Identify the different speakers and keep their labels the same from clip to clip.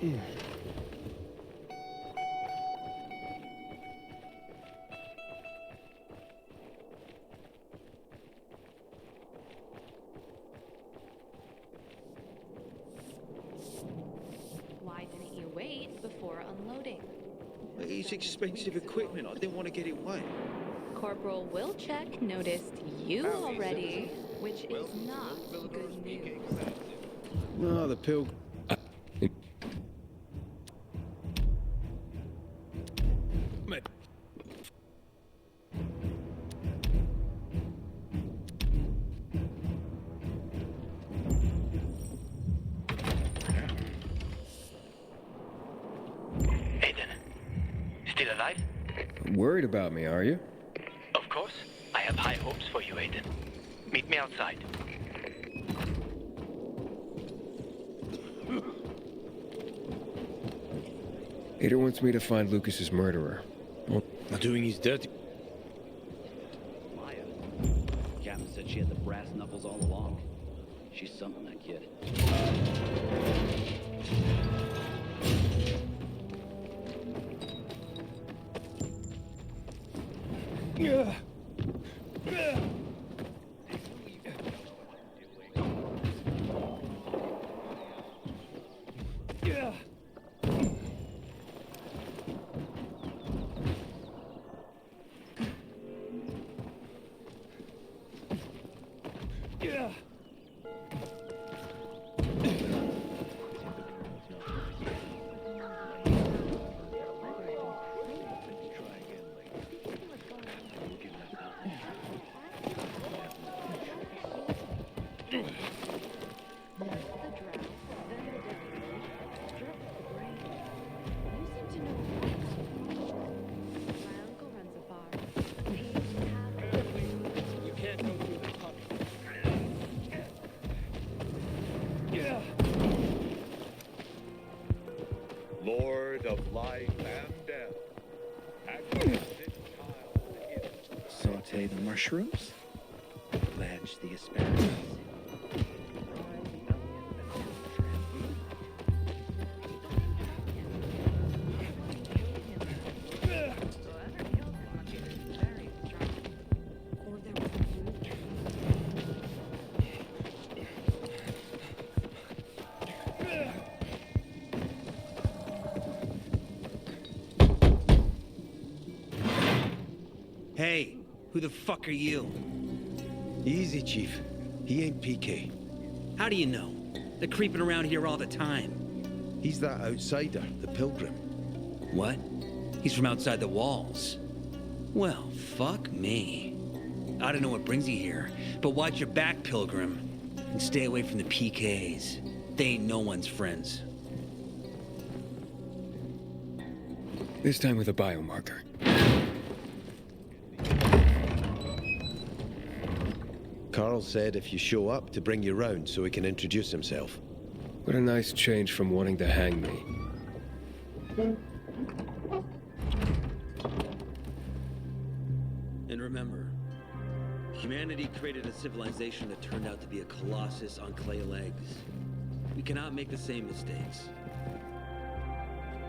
Speaker 1: Why didn't you wait before unloading?
Speaker 2: It's expensive equipment. I didn't want to get it wet.
Speaker 1: Corporal Wilczek noticed you already, which is not good news.
Speaker 2: No, the pill.
Speaker 3: Still alive?
Speaker 4: Worried about me, are you?
Speaker 3: Of course. I have high hopes for you, Aiden. Meet me outside.
Speaker 4: Ada wants me to find Lucas's murderer.
Speaker 2: Not doing his dirty.
Speaker 5: Maya. Captain said she had the brass knuckles all along. She's something, that kid.
Speaker 2: Yeah.
Speaker 6: Lord of life and death.
Speaker 5: Saute the mushrooms. Blanch the asparagus.
Speaker 2: Hey, who the fuck are you?
Speaker 7: Easy, Chief. He ain't PK.
Speaker 2: How do you know? They're creeping around here all the time.
Speaker 7: He's that outsider, the Pilgrim.
Speaker 2: What? He's from outside the walls. Well, fuck me. I don't know what brings you here, but watch your back, Pilgrim. And stay away from the PKs. They ain't no one's friends.
Speaker 4: This time with a biomarker.
Speaker 7: Carl said if you show up to bring you round so he can introduce himself.
Speaker 4: What a nice change from wanting to hang me.
Speaker 2: And remember, humanity created a civilization that turned out to be a colossus on clay legs. We cannot make the same mistakes.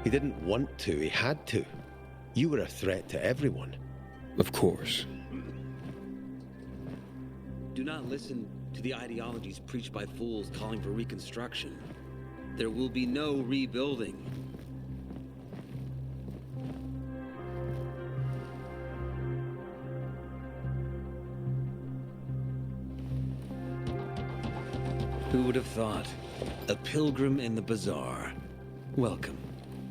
Speaker 7: He didn't want to, he had to. You were a threat to everyone.
Speaker 4: Of course.
Speaker 2: Do not listen to the ideologies preached by fools calling for reconstruction. There will be no rebuilding. Who would have thought? A pilgrim in the bazaar. Welcome.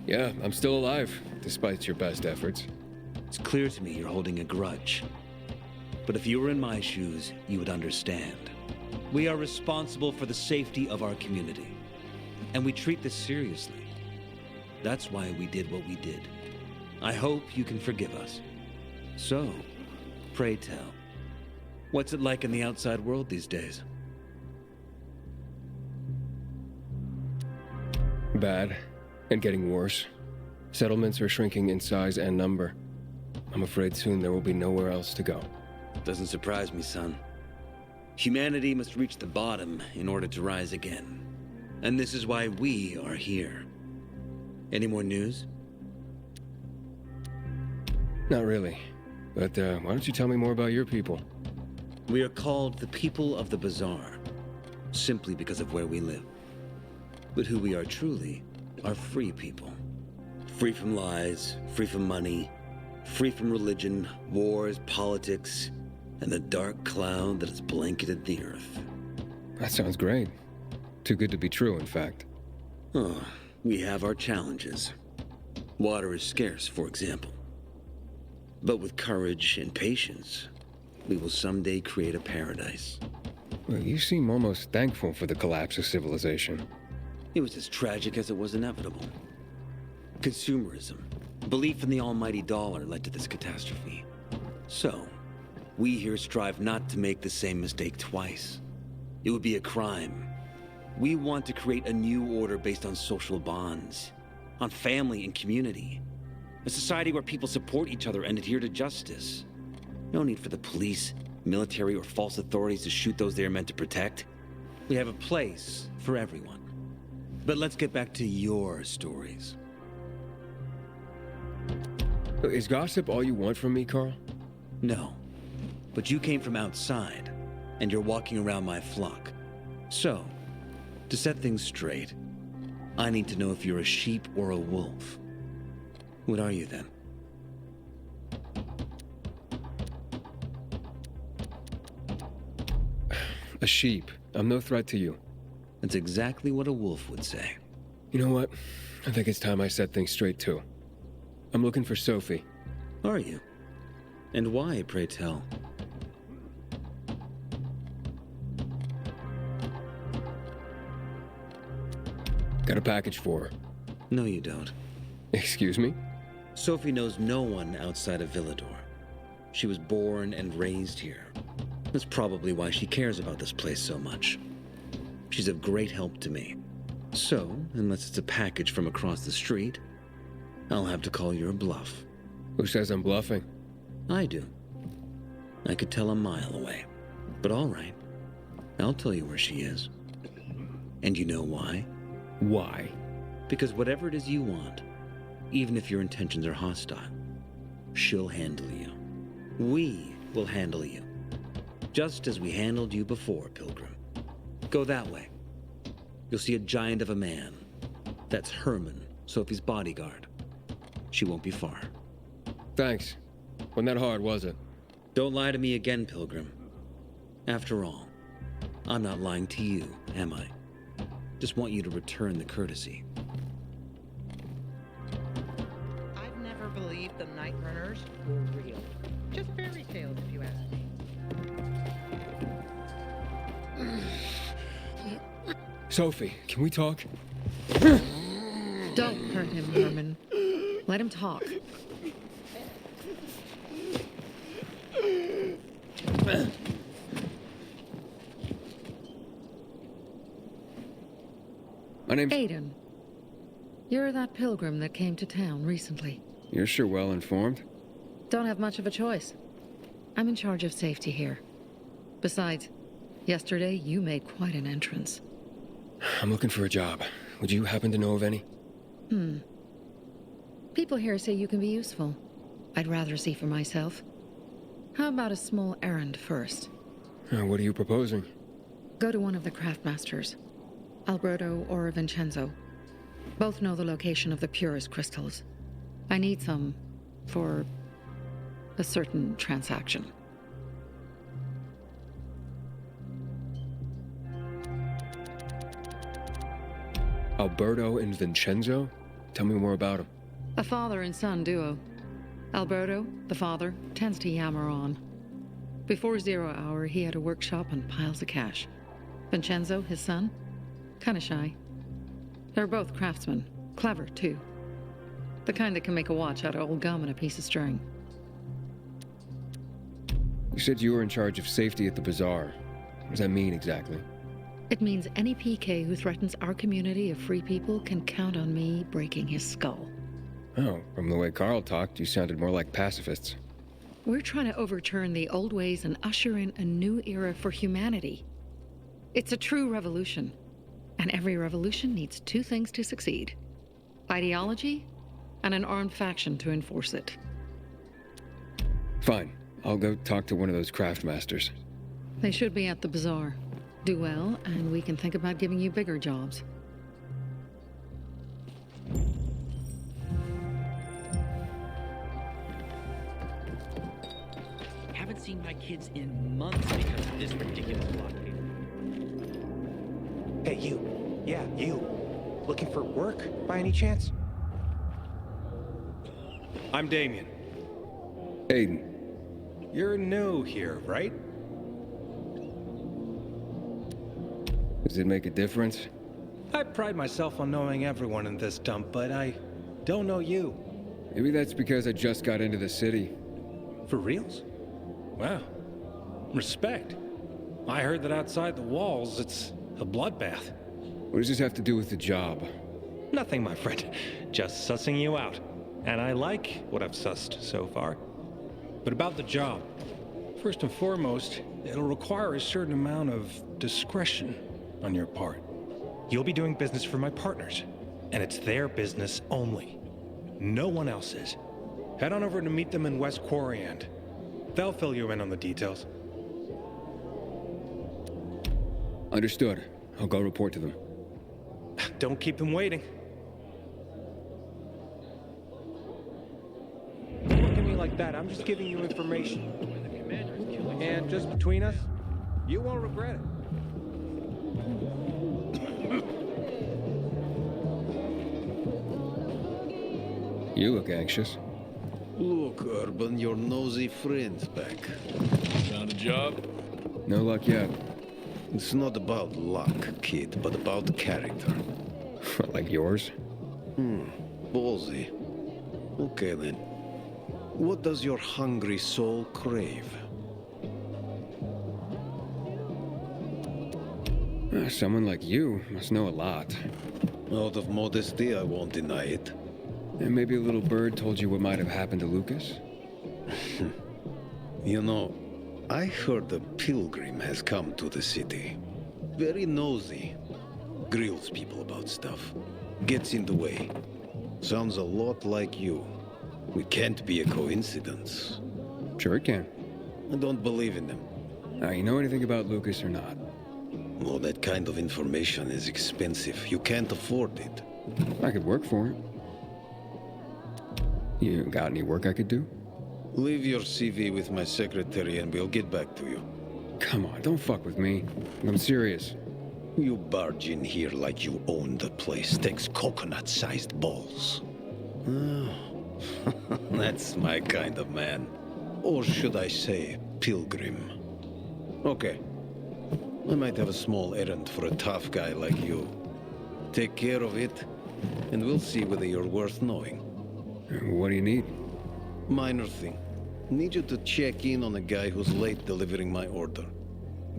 Speaker 4: Yeah, I'm still alive, despite your best efforts.
Speaker 2: It's clear to me you're holding a grudge. But if you were in my shoes, you would understand. We are responsible for the safety of our community. And we treat this seriously. That's why we did what we did. I hope you can forgive us. So, pray tell, what's it like in the outside world these days?
Speaker 4: Bad, and getting worse. Settlements are shrinking in size and number. I'm afraid soon there will be nowhere else to go.
Speaker 2: Doesn't surprise me, son. Humanity must reach the bottom in order to rise again. And this is why we are here. Any more news?
Speaker 4: Not really. But why don't you tell me more about your people?
Speaker 2: We are called the people of the Bazaar, simply because of where we live. But who we are truly are free people. Free from lies, free from money, free from religion, wars, politics, and the dark cloud that has blanketed the earth.
Speaker 4: That sounds great. Too good to be true, in fact.
Speaker 2: Oh, we have our challenges. Water is scarce, for example. But with courage and patience, we will someday create a paradise.
Speaker 4: Well, you seem almost thankful for the collapse of civilization.
Speaker 2: It was as tragic as it was inevitable. Consumerism, belief in the almighty dollar led to this catastrophe. So, we here strive not to make the same mistake twice. It would be a crime. We want to create a new order based on social bonds, on family and community. A society where people support each other and adhere to justice. No need for the police, military, or false authorities to shoot those they are meant to protect. We have a place for everyone. But let's get back to your stories.
Speaker 4: Is gossip all you want from me, Carl?
Speaker 2: No. But you came from outside, and you're walking around my flock. So, to set things straight, I need to know if you're a sheep or a wolf. What are you then?
Speaker 4: A sheep. I'm no threat to you.
Speaker 2: That's exactly what a wolf would say.
Speaker 4: You know what? I think it's time I set things straight, too. I'm looking for Sophie.
Speaker 2: Are you? And why, pray tell?
Speaker 4: Got a package for her.
Speaker 2: No, you don't.
Speaker 4: Excuse me?
Speaker 2: Sophie knows no one outside of Villador. She was born and raised here. That's probably why she cares about this place so much. She's of great help to me. So, unless it's a package from across the street, I'll have to call your bluff.
Speaker 4: Who says I'm bluffing?
Speaker 2: I do. I could tell a mile away. But all right. I'll tell you where she is. And you know why?
Speaker 4: Why?
Speaker 2: Because whatever it is you want, even if your intentions are hostile, she'll handle you. We will handle you. Just as we handled you before, Pilgrim. Go that way. You'll see a giant of a man. That's Herman, Sophie's bodyguard. She won't be far.
Speaker 4: Thanks. Wasn't that hard, was it?
Speaker 2: Don't lie to me again, Pilgrim. After all, I'm not lying to you, am I? Just want you to return the courtesy.
Speaker 8: I've never believed the Night Runners were real. Just fairy tales, if you ask me.
Speaker 4: Sophie, can we talk?
Speaker 8: Don't hurt him, Herman. Let him talk.
Speaker 4: My name's...
Speaker 8: Aiden. You're that pilgrim that came to town recently.
Speaker 4: You're sure well informed.
Speaker 8: Don't have much of a choice. I'm in charge of safety here. Besides, yesterday you made quite an entrance.
Speaker 4: I'm looking for a job. Would you happen to know of any?
Speaker 8: People here say you can be useful. I'd rather see for myself. How about a small errand first?
Speaker 4: What are you proposing?
Speaker 8: Go to one of the craftmasters. Alberto or Vincenzo. Both know the location of the purest crystals. I need some for a certain transaction.
Speaker 4: Alberto and Vincenzo? Tell me more about them.
Speaker 8: A father and son duo. Alberto, the father, tends to yammer on. Before 0 hour, he had a workshop and piles of cash. Vincenzo, his son, kinda shy. They're both craftsmen, clever too. The kind that can make a watch out of old gum and a piece of string.
Speaker 4: You said you were in charge of safety at the bazaar. What does that mean exactly?
Speaker 8: It means any PK who threatens our community of free people can count on me breaking his skull.
Speaker 4: Oh, from the way Carl talked, you sounded more like pacifists.
Speaker 8: We're trying to overturn the old ways and usher in a new era for humanity. It's a true revolution. And every revolution needs two things to succeed: ideology, and an armed faction to enforce it.
Speaker 4: Fine. I'll go talk to one of those craft masters.
Speaker 8: They should be at the bazaar. Do well, and we can think about giving you bigger jobs.
Speaker 5: Haven't seen my kids in months because of this ridiculous blockade.
Speaker 9: Hey, you. Yeah, you. Looking for work, by any chance?
Speaker 10: I'm Damien.
Speaker 4: Aiden.
Speaker 10: You're new here, right?
Speaker 4: Does it make a difference?
Speaker 10: I pride myself on knowing everyone in this dump, but I don't know you.
Speaker 4: Maybe that's because I just got into the city.
Speaker 10: For reals? Wow. Respect. I heard that outside the walls, it's a bloodbath.
Speaker 4: What does this have to do with the job?
Speaker 10: Nothing, my friend. Just sussing you out. And I like what I've sussed so far. But about the job. First and foremost, it'll require a certain amount of discretion on your part. You'll be doing business for my partners, and it's their business only. No one else's. Head on over to meet them in West Quarryend. They'll fill you in on the details.
Speaker 4: Understood. I'll go report to them.
Speaker 10: Don't keep them waiting. Don't look at me like that. I'm just giving you information. And just between us, you won't regret it.
Speaker 4: You look anxious.
Speaker 7: Look, Urban, your nosy friend's back.
Speaker 11: Found a job?
Speaker 4: No luck yet.
Speaker 7: It's not about luck, kid, but about character.
Speaker 4: Like yours?
Speaker 7: Ballsy. Okay, then. What does your hungry soul crave?
Speaker 4: Someone like you must know a lot.
Speaker 7: Out of modesty, I won't deny it.
Speaker 4: And maybe a little bird told you what might have happened to Lucas?
Speaker 7: You know, I heard a pilgrim has come to the city. Very nosy. Grills people about stuff. Gets in the way. Sounds a lot like you. It can't be a coincidence.
Speaker 4: Sure it can.
Speaker 7: I don't believe in them.
Speaker 4: Now, you know anything about Lucas or not?
Speaker 7: Well, that kind of information is expensive. You can't afford it.
Speaker 4: I could work for it. You got any work I could do?
Speaker 7: Leave your CV with my secretary and we'll get back to you.
Speaker 4: Come on, don't fuck with me. I'm serious.
Speaker 7: You barge in here like you own the place. Takes coconut-sized balls. That's my kind of man. Or should I say, pilgrim. Okay. I might have a small errand for a tough guy like you. Take care of it, and we'll see whether you're worth knowing.
Speaker 4: What do you need?
Speaker 7: Minor thing. Need you to check in on a guy who's late delivering my order.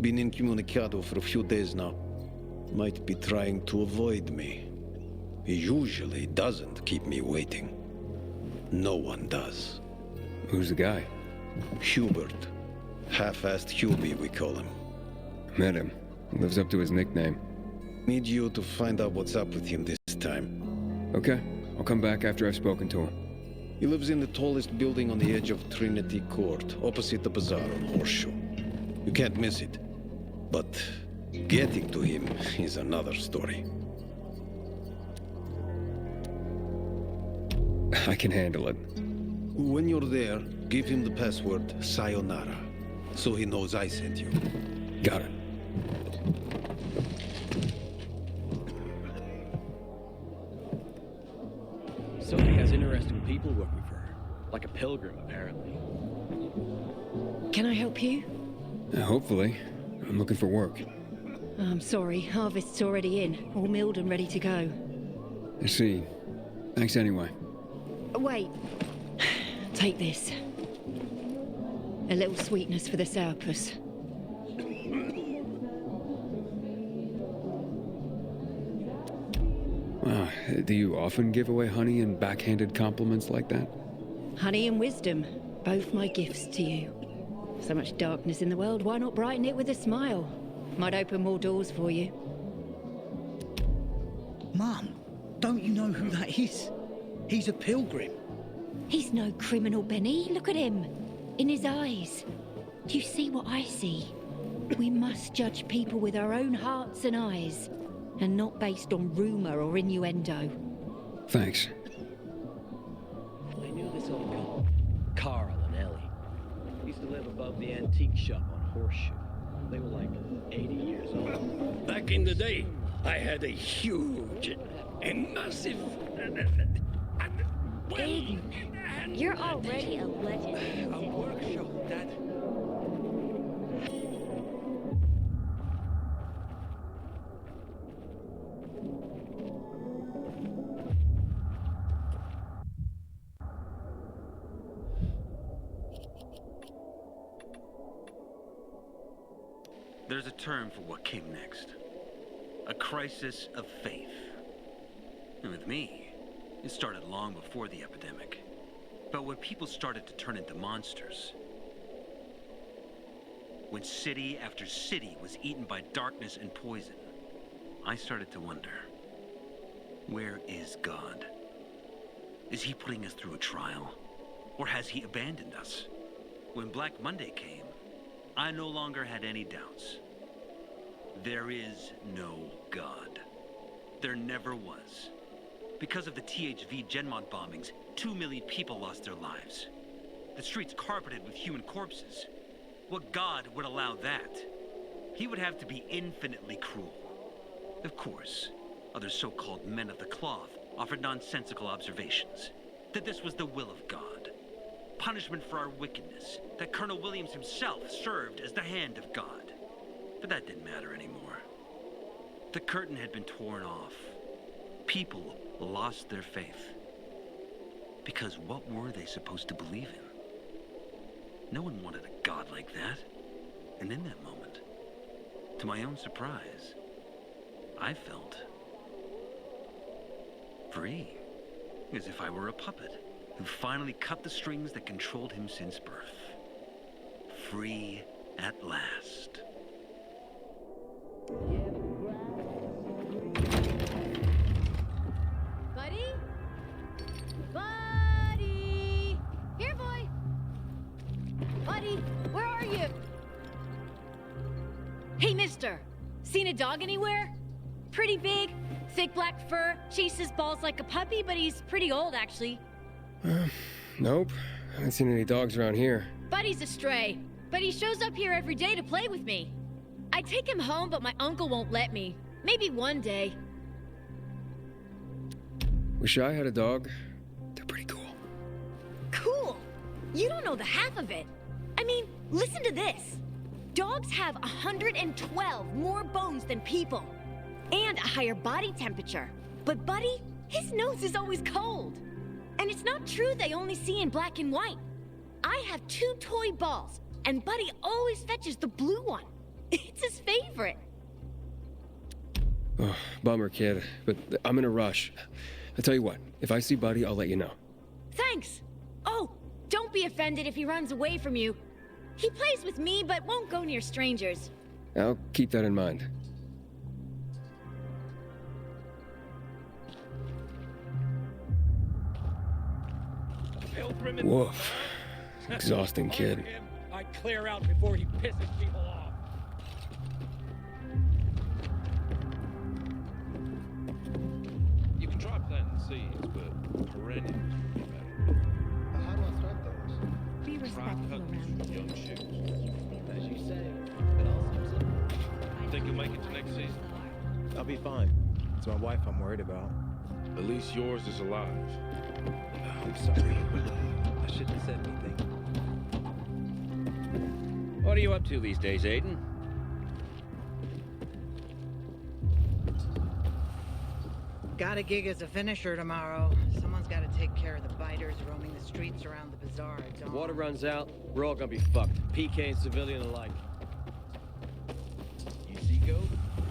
Speaker 7: Been incommunicado for a few days now. Might be trying to avoid me. He usually doesn't keep me waiting. No one does.
Speaker 4: Who's the guy?
Speaker 7: Hubert. Half-assed Hubie, we call him.
Speaker 4: Met him. Lives up to his nickname.
Speaker 7: Need you to find out what's up with him this time.
Speaker 4: Okay. I'll come back after I've spoken to him.
Speaker 7: He lives in the tallest building on the edge of Trinity Court, opposite the bazaar on Horseshoe. You can't miss it. But getting to him is another story.
Speaker 4: I can handle it.
Speaker 7: When you're there, give him the password Sayonara, so he knows I sent you.
Speaker 4: Got it.
Speaker 5: Sophie has interesting people working for her. Like a pilgrim, apparently.
Speaker 12: Can I help you?
Speaker 4: Hopefully. I'm looking for work.
Speaker 12: I'm sorry, harvest's already in, all milled and ready to go.
Speaker 4: I see. Thanks anyway.
Speaker 12: Wait. Take this. A little sweetness for the sourpuss.
Speaker 4: Wow, do you often give away honey and backhanded compliments like that?
Speaker 12: Honey and wisdom, both my gifts to you. So much darkness in the world, why not brighten it with a smile? Might open more doors for you.
Speaker 9: Mom, don't
Speaker 13: Don't you know who that is? He's a pilgrim.
Speaker 12: He's no criminal, Benny. Look at him. In his eyes. Do you see what I see? We must judge people with our own hearts and eyes, and not based on rumor or innuendo.
Speaker 4: Thanks.
Speaker 5: I knew this old couple, Carl and Ellie. Used to live above the antique shop on Horseshoe. They were like 80 years old.
Speaker 14: Back in the day, I had a huge and massive...
Speaker 15: Aiden, you're already a legend.
Speaker 2: A workshop, Dad. There's a term for what came next. A crisis of faith. And with me, it started long before the epidemic. But when people started to turn into monsters, when city after city was eaten by darkness and poison, I started to wonder, where is God? Is he putting us through a trial? Or has he abandoned us? When Black Monday came, I no longer had any doubts. There is no God. There never was. Because of the THV Genmont bombings, 2 million people lost their lives. The streets carpeted with human corpses. What God would allow that? He would have to be infinitely cruel. Of course, other so-called men of the cloth offered nonsensical observations. That this was the will of God. Punishment for our wickedness. That Colonel Williams himself served as the hand of God. But that didn't matter anymore. The curtain had been torn off. People lost their faith. Because what were they supposed to believe in? No one wanted a God like that. And in that moment, to my own surprise, I felt free. As if I were a puppet who finally cut the strings that controlled him since birth. Free at last.
Speaker 15: Buddy? Buddy! Here, boy! Buddy, where are you? Hey, mister! Seen a dog anywhere? Pretty big, thick black fur, chases balls like a puppy, but he's pretty old, actually.
Speaker 4: Nope. Haven't seen any dogs around here.
Speaker 15: Buddy's a stray, but he shows up here every day to play with me. I take him home, but my uncle won't let me. Maybe one day.
Speaker 4: Wish I had a dog. They're pretty cool.
Speaker 15: Cool! You don't know the half of it. I mean, listen to this. Dogs have 112 more bones than people. And a higher body temperature. But Buddy, his nose is always cold. And it's not true they only see in black and white. I have 2 toy balls, and Buddy always fetches the blue one. It's his favorite.
Speaker 4: Oh, bummer, kid. But I'm in a rush. I'll tell you what, if I see Buddy, I'll let you know.
Speaker 15: Thanks. Oh, don't be offended if he runs away from you. He plays with me, but won't go near strangers.
Speaker 4: I'll keep that in mind. Woof. Exhausting kid.
Speaker 14: I clear out before he pisses people off.
Speaker 16: You can try planting seeds, but perennials would be better.
Speaker 17: How do I start those?
Speaker 15: Be respectful around
Speaker 16: Young shoots.
Speaker 5: As you say, it all seems simple.
Speaker 16: Think you'll make it to next season?
Speaker 9: I'll be fine. It's my wife I'm worried about.
Speaker 16: At least yours is alive.
Speaker 9: I'm sorry. I shouldn't have said anything.
Speaker 5: What are you up to these days, Aiden?
Speaker 18: Got a gig as a finisher tomorrow. Someone's got to take care of the biters roaming the streets around the bazaar.
Speaker 5: Water runs out, we're all gonna be fucked. PK and civilian alike.
Speaker 14: You see, Go?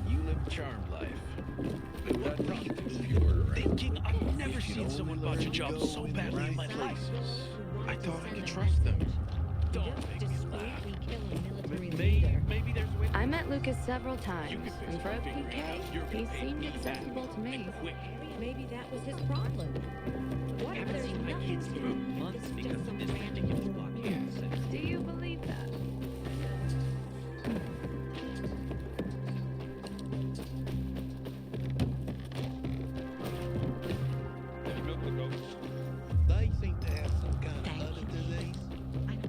Speaker 14: You live a charmed life.
Speaker 3: Thinking I've never seen someone botch a job so badly in my life. I thought I could trust them.
Speaker 16: Maybe there's a way.
Speaker 1: I met Lucas several times, and for a PK, he seemed acceptable to me.
Speaker 12: Maybe that was his problem. What if there's nothing to do?
Speaker 5: Months because of this ridiculous blockade.
Speaker 1: Do you believe that?
Speaker 6: They seem to have some kind of other disease.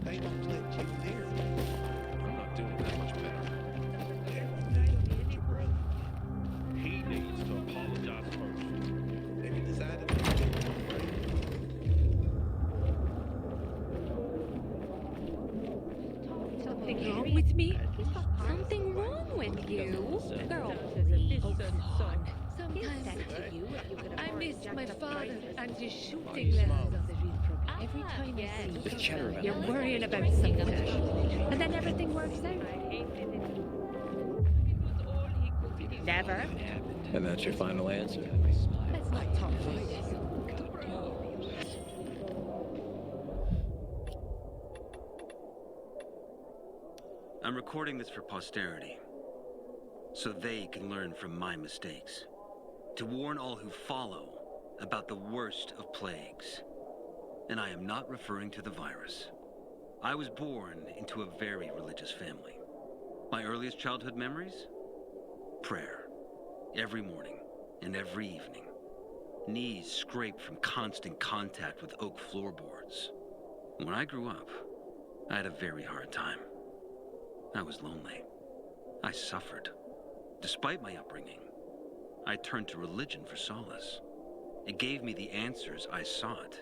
Speaker 6: They don't let you near them.
Speaker 16: I'm not doing that much better.
Speaker 6: Your brother.
Speaker 16: He needs to apologize first.
Speaker 6: Maybe decided to get
Speaker 1: Something wrong with me? Something wrong with you? Girl, oh, come on. Sometimes I miss my father and his shooting lessons. Every time I see you, you're worrying about something, and then everything works out. Never.
Speaker 5: And that's your final answer?
Speaker 1: Let's not talk about this.
Speaker 2: I'm recording this for posterity, so they can learn from my mistakes. To warn all who follow about the worst of plagues. And I am not referring to the virus. I was born into a very religious family. My earliest childhood memories? Prayer. Every morning and every evening. Knees scraped from constant contact with oak floorboards. When I grew up, I had a very hard time. I was lonely. I suffered. Despite my upbringing, I turned to religion for solace. It gave me the answers I sought.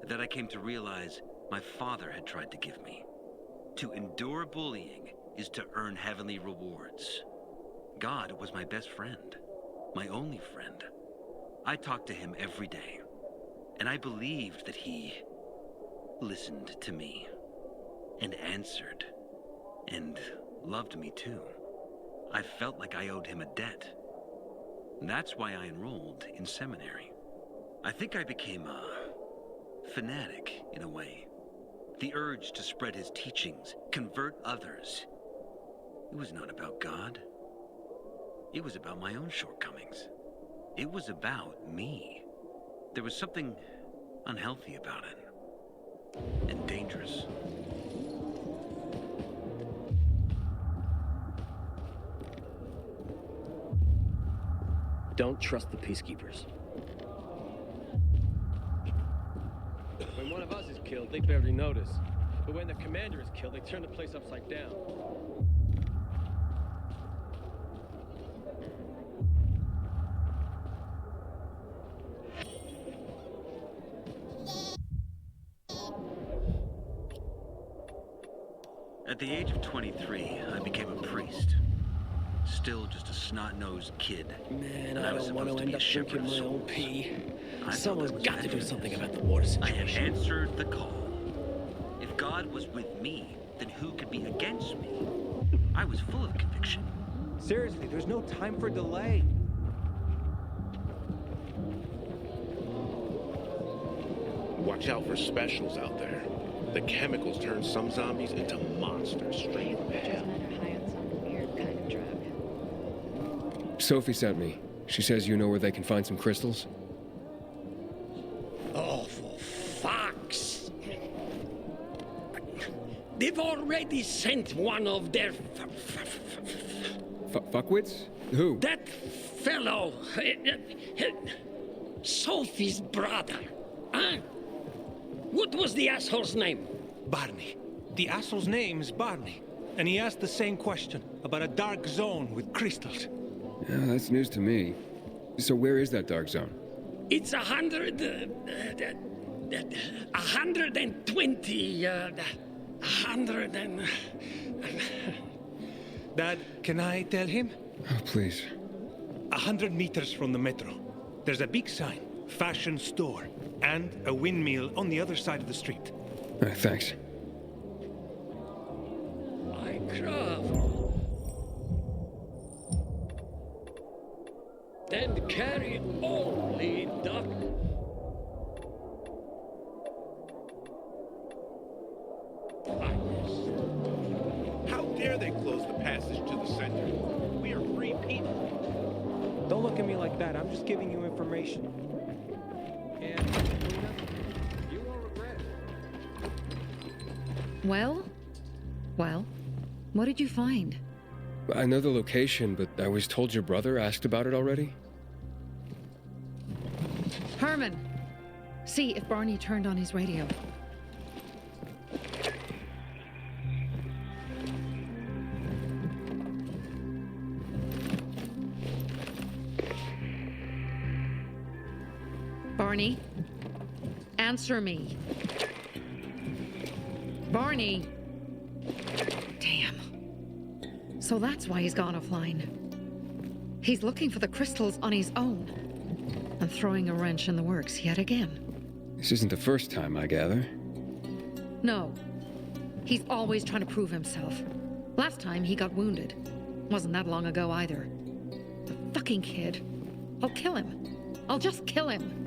Speaker 2: That I came to realize my father had tried to give me. To endure bullying is to earn heavenly rewards. God was my best friend, my only friend. I talked to him every day, and I believed that he listened to me, and answered, and loved me too. I felt like I owed him a debt. That's why I enrolled in seminary. I think I became a fanatic in a way. The urge to spread his teachings, convert others. It was not about God. It was about my own shortcomings. It was about me. There was something unhealthy about it. And dangerous.
Speaker 5: Don't trust the peacekeepers. When one of us is killed, they barely notice. But when the commander is killed, they turn the place upside down.
Speaker 2: At the age of 23, I became a priest. Still just a snot-nosed kid.
Speaker 5: Man,
Speaker 2: And
Speaker 5: I
Speaker 2: was
Speaker 5: don't want to
Speaker 2: supposed
Speaker 5: end
Speaker 2: be a
Speaker 5: up
Speaker 2: shepherd
Speaker 5: drinking
Speaker 2: of
Speaker 5: my own
Speaker 2: souls.
Speaker 5: pee.
Speaker 2: I thought
Speaker 5: Someone's
Speaker 2: that was
Speaker 5: got to do
Speaker 2: veterans.
Speaker 5: something about the water
Speaker 2: I had
Speaker 5: situation.
Speaker 2: answered the call. If God was with me, then who could be against me? I was full of conviction.
Speaker 9: Seriously, there's no time for delay.
Speaker 6: Watch out for specials out there. The chemicals turn some zombies into monsters straight from hell.
Speaker 4: Sophie sent me. She says you know where they can find some crystals?
Speaker 14: Oh, for fuck's... They've already sent one of their...
Speaker 4: Fuckwits? Who?
Speaker 14: That fellow... Sophie's brother. Huh? What was the asshole's name?
Speaker 10: Barney. The asshole's name's Barney. And he asked the same question about a dark zone with crystals.
Speaker 4: Yeah, that's news to me. So where is that dark zone?
Speaker 14: It's 120... 100 and...
Speaker 10: Dad, can I tell him?
Speaker 4: Oh, please.
Speaker 10: 100 meters from the metro. There's a big sign, fashion store, and a windmill on the other side of the street.
Speaker 4: Thanks.
Speaker 14: My craft. Then carry only duck.
Speaker 6: swear they closed the passage to the center. We are free people.
Speaker 4: Don't look at me like that. I'm just giving you information. And you won't regret it.
Speaker 8: Well? What did you find?
Speaker 4: I know the location, but I was told your brother asked about it already.
Speaker 8: Herman! See if Barney turned on his radio. Barney? Answer me. Barney! Damn. So that's why he's gone offline. He's looking for the crystals on his own. And throwing a wrench in the works yet again.
Speaker 4: This isn't the first time, I gather.
Speaker 8: No. He's always trying to prove himself. Last time he got wounded. Wasn't that long ago either. The fucking kid. I'll kill him. I'll just kill him.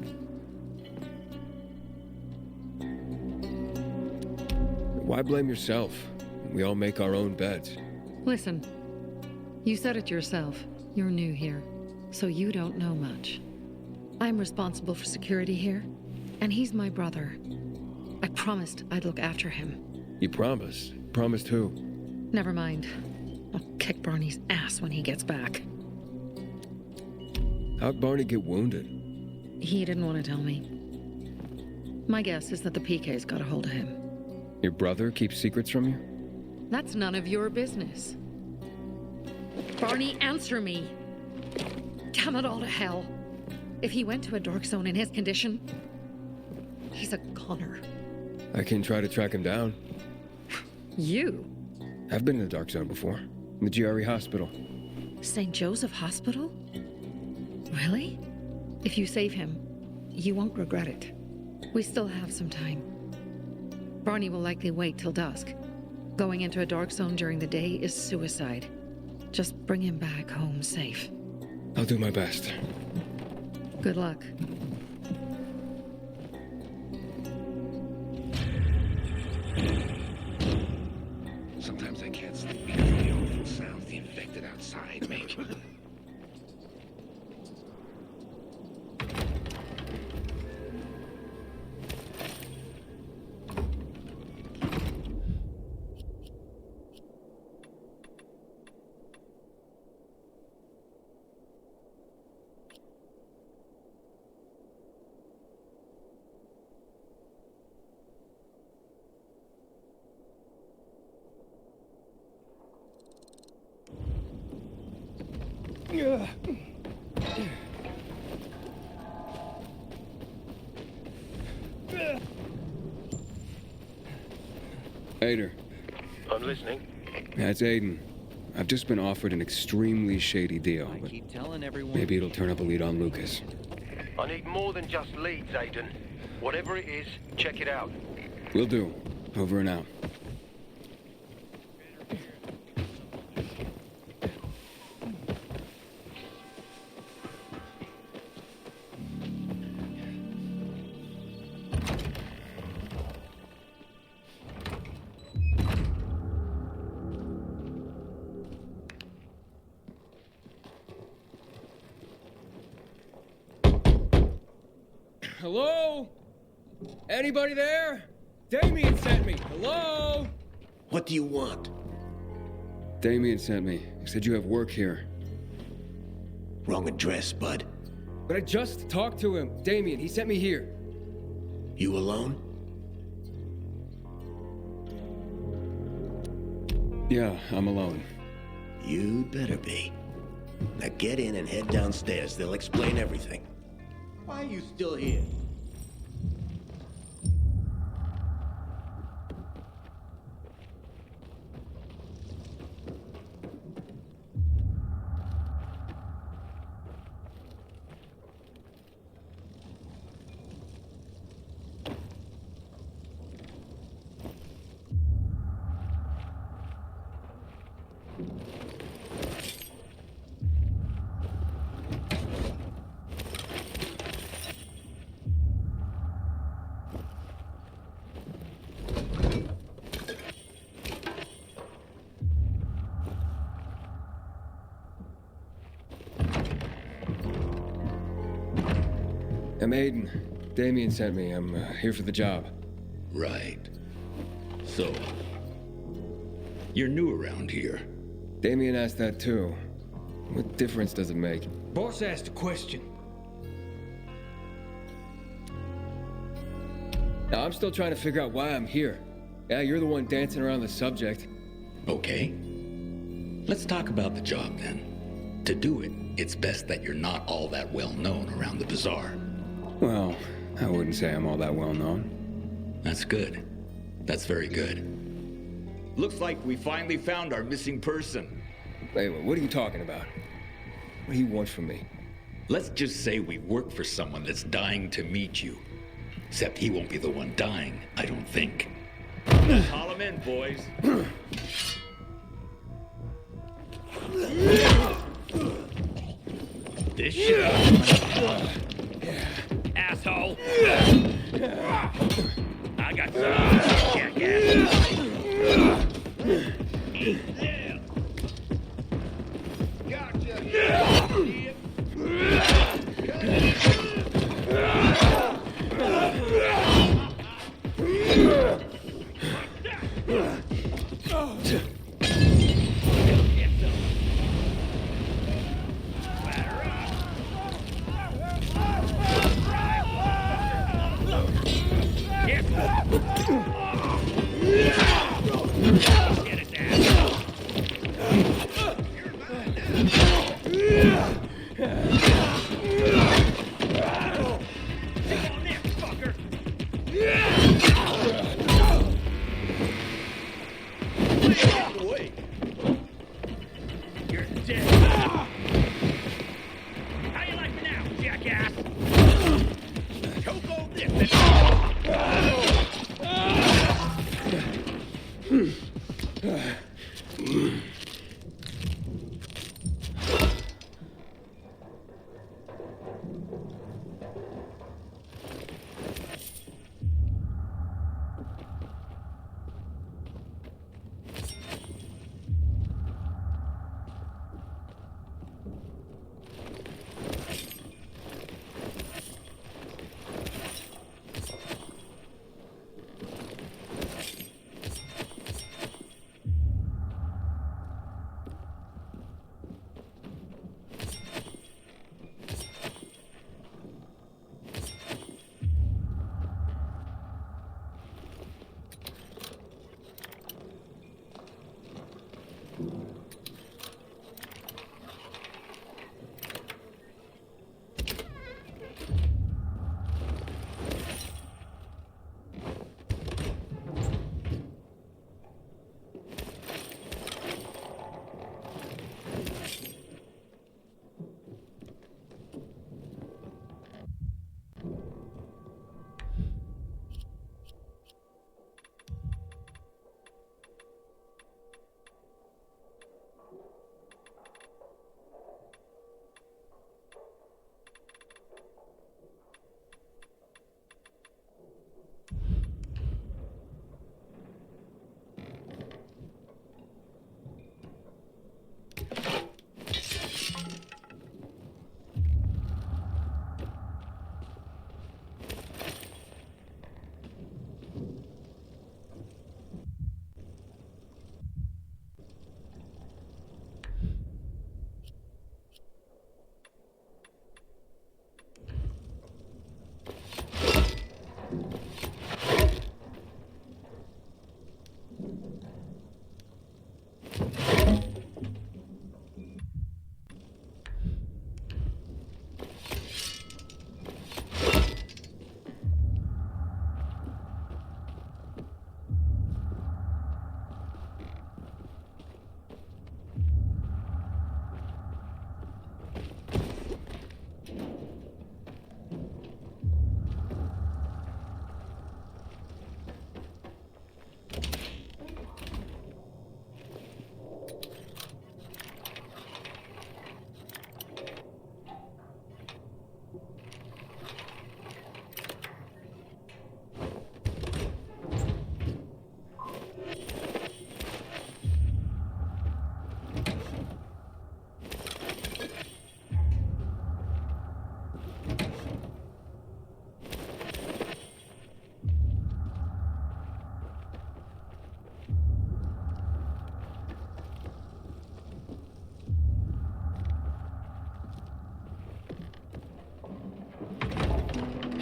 Speaker 4: Why blame yourself? We all make our own beds.
Speaker 8: Listen. You said it yourself. You're new here. So you don't know much. I'm responsible for security here, and he's my brother. I promised I'd look after him.
Speaker 4: You promised? Promised who?
Speaker 8: Never mind. I'll kick Barney's ass when he gets back.
Speaker 4: How'd Barney get wounded?
Speaker 8: He didn't want to tell me. My guess is that the PK's got a hold of him.
Speaker 4: Your brother keeps secrets from you?
Speaker 8: That's none of your business. Barney, answer me! Damn it all to hell! If he went to a dark zone in his condition, he's a goner.
Speaker 4: I can try to track him down.
Speaker 8: You?
Speaker 4: I've been in the dark zone before. In the GRE hospital.
Speaker 8: St. Joseph Hospital? Really? If you save him, you won't regret it. We still have some time. Barney will likely wait till dusk. Going into a dark zone during the day is suicide. Just bring him back home safe.
Speaker 4: I'll do my best.
Speaker 8: Good luck.
Speaker 6: Sometimes I can't sleep because of the awful sounds the infected outside make.
Speaker 4: Ader.
Speaker 3: I'm listening.
Speaker 4: That's Aiden. I've just been offered an extremely shady deal, but maybe it'll turn up a lead on Lucas.
Speaker 3: I need more than just leads, Aiden. Whatever it is, check it out.
Speaker 4: Will do. Over and out. Hello? Anybody there? Damien sent me. Hello?
Speaker 7: What do you want?
Speaker 4: Damien sent me. He said you have work here.
Speaker 7: Wrong address, bud.
Speaker 4: But I just talked to him. Damien, he sent me here.
Speaker 7: You alone?
Speaker 4: Yeah, I'm alone.
Speaker 7: You'd better be. Now get in and head downstairs. They'll explain everything. Why are you still here?
Speaker 4: I'm Aiden. Damien sent me. I'm here for the job.
Speaker 19: Right. So, you're new around here.
Speaker 4: Damien asked that too. What difference does it make?
Speaker 14: Boss asked a question.
Speaker 4: Now, I'm still trying to figure out why I'm here. Yeah, you're the one dancing around the subject.
Speaker 19: Okay. Let's talk about the job then. To do it, it's best that you're not all that well known around the bazaar.
Speaker 4: Well, I wouldn't say I'm all that well known.
Speaker 19: That's good. That's very good. Looks like we finally found our missing person.
Speaker 4: Wait, what are you talking about? What do you want from me?
Speaker 19: Let's just say we work for someone that's dying to meet you. Except he won't be the one dying, I don't think. Let's haul him in, boys.
Speaker 14: This shit. Asshole. I got some jackass.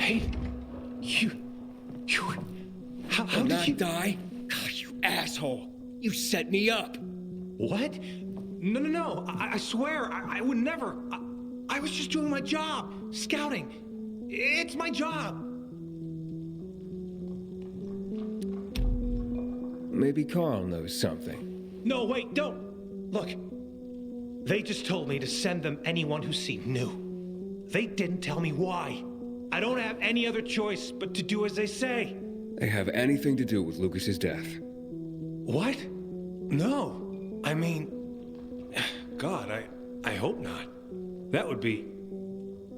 Speaker 10: Hey, how did you
Speaker 4: die? God, you asshole! You set me up.
Speaker 10: What? No. I swear, I would never. I was just doing my job, scouting. It's my job.
Speaker 4: Maybe Carl knows something.
Speaker 10: No, wait, don't. Look, they just told me to send them anyone who seemed new. They didn't tell me why. I don't have any other choice but to do as they say.
Speaker 4: They have anything to do with Lucas's death.
Speaker 10: What? No. I mean, God, I hope not. That would be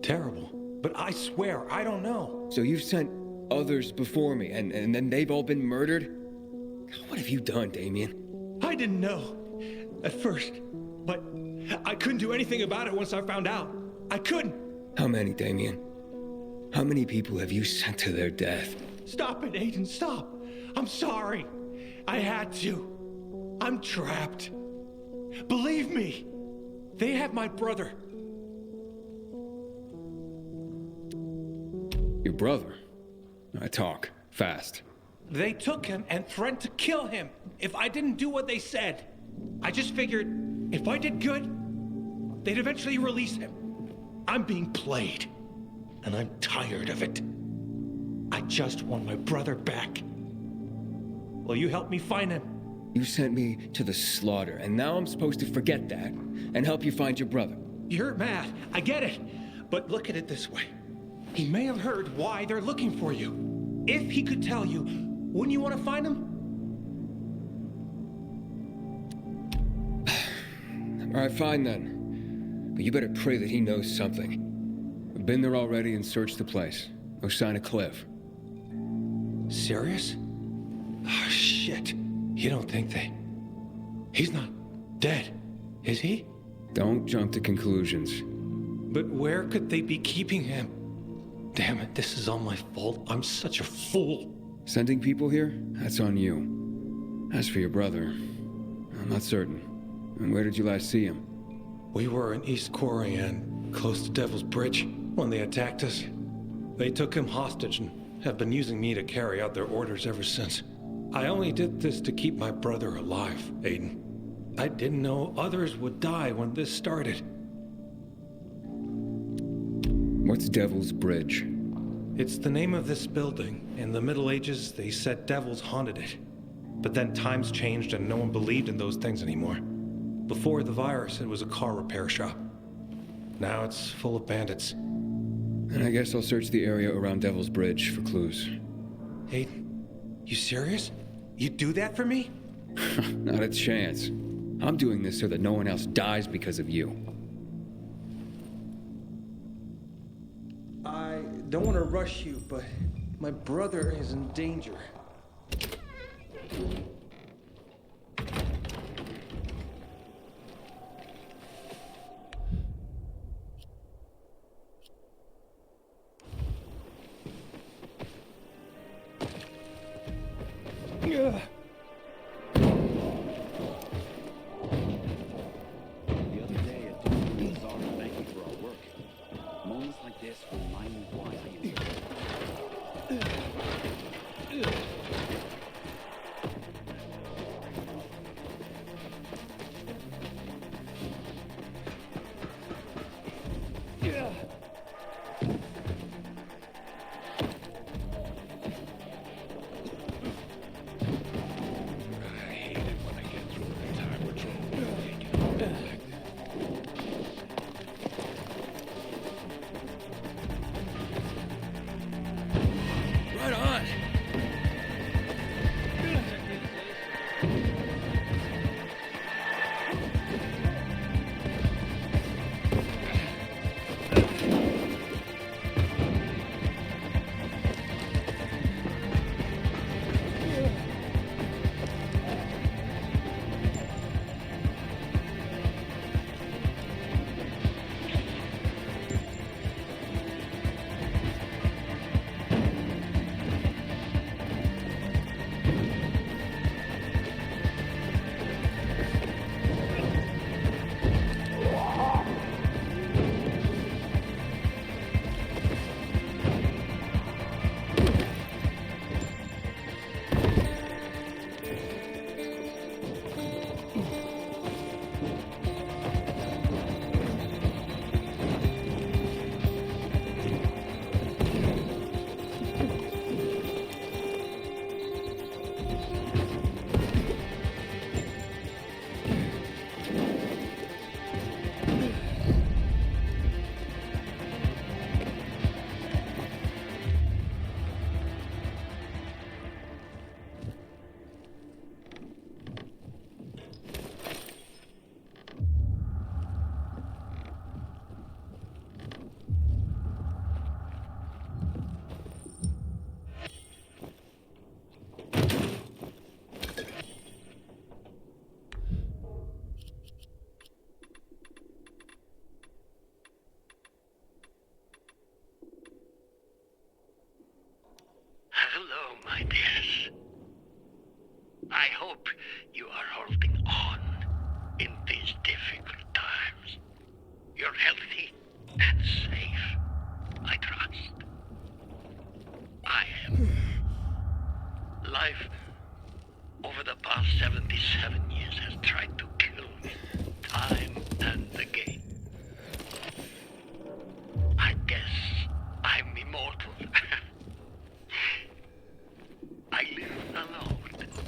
Speaker 10: terrible. But I swear, I don't know.
Speaker 4: So you've sent others before me, and then they've all been murdered? What have you done, Damien?
Speaker 10: I didn't know at first, but I couldn't do anything about it once I found out. I couldn't.
Speaker 4: How many, Damien? How many people have you sent to their death?
Speaker 10: Stop it, Aiden, stop. I'm sorry. I had to. I'm trapped. Believe me, they have my brother.
Speaker 4: Your brother? I talk fast.
Speaker 10: They took him and threatened to kill him if I didn't do what they said. I just figured if I did good, they'd eventually release him. I'm being played, and I'm tired of it. I just want my brother back. Will you help me find him?
Speaker 4: You sent me to the slaughter, and now I'm supposed to forget that and help you find your brother.
Speaker 10: You're mad, I get it. But look at it this way. He may have heard why they're looking for you. If he could tell you, wouldn't you want to find him?
Speaker 4: All right, fine then. But you better pray that he knows something. I've been there already and searched the place. No sign of Cliff.
Speaker 10: Serious? Oh, shit. You don't think they... He's not dead, is he?
Speaker 4: Don't jump to conclusions.
Speaker 10: But where could they be keeping him? Damn it, this is all my fault. I'm such a fool.
Speaker 4: Sending people here? That's on you. As for your brother, I'm not certain. And where did you last see him?
Speaker 10: We were in East Corian, close to Devil's Bridge, when they attacked us. They took him hostage and have been using me to carry out their orders ever since. I only did this to keep my brother alive, Aiden. I didn't know others would die when this started.
Speaker 4: What's Devil's Bridge?
Speaker 10: It's the name of this building. In the Middle Ages, they said devils haunted it. But then times changed and no one believed in those things anymore. Before the virus, it was a car repair shop. Now it's full of bandits.
Speaker 4: And I guess I'll search the area around Devil's Bridge for clues.
Speaker 10: Aiden, you serious? You'd do that for me?
Speaker 4: Not a chance. I'm doing this so that no one else dies because of you.
Speaker 10: I don't want to rush you, but my brother is in danger.
Speaker 5: Yeah.
Speaker 20: hope you are holding on in these difficult times. You're healthy and safe, I trust. I am. Life over the past 77 years has tried to kill me, time and again. I guess I'm immortal. I live alone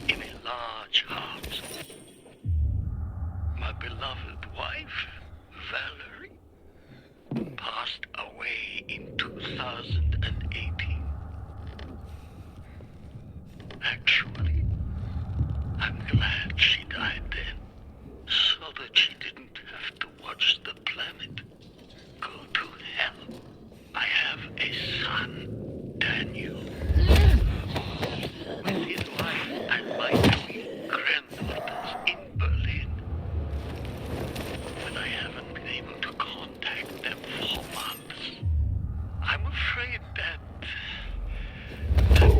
Speaker 20: in a large house. My beloved wife, Valerie, passed away in 2018. Actually, I'm glad she died then, so that she didn't have to watch the planet go to hell. I have a son, Daniel, with his wife and my 2 granddaughters in Berlin. But I haven't been able to contact them for months. I'm afraid that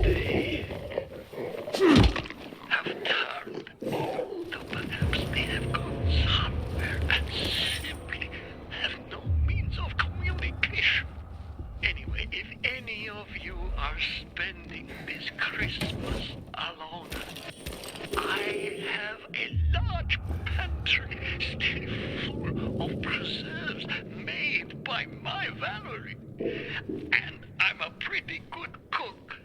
Speaker 20: they have turned, though perhaps they have gone somewhere and simply have no means of communication. Anyway, if any of you are spending this Christmas alone, I have a large pantry still full of preserves made by my Valerie. And I'm a pretty good cook.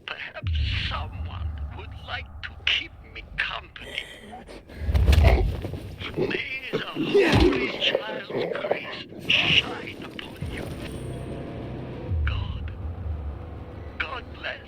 Speaker 20: Perhaps someone would like to keep me company. May the Holy Child's grace shine upon you. God bless.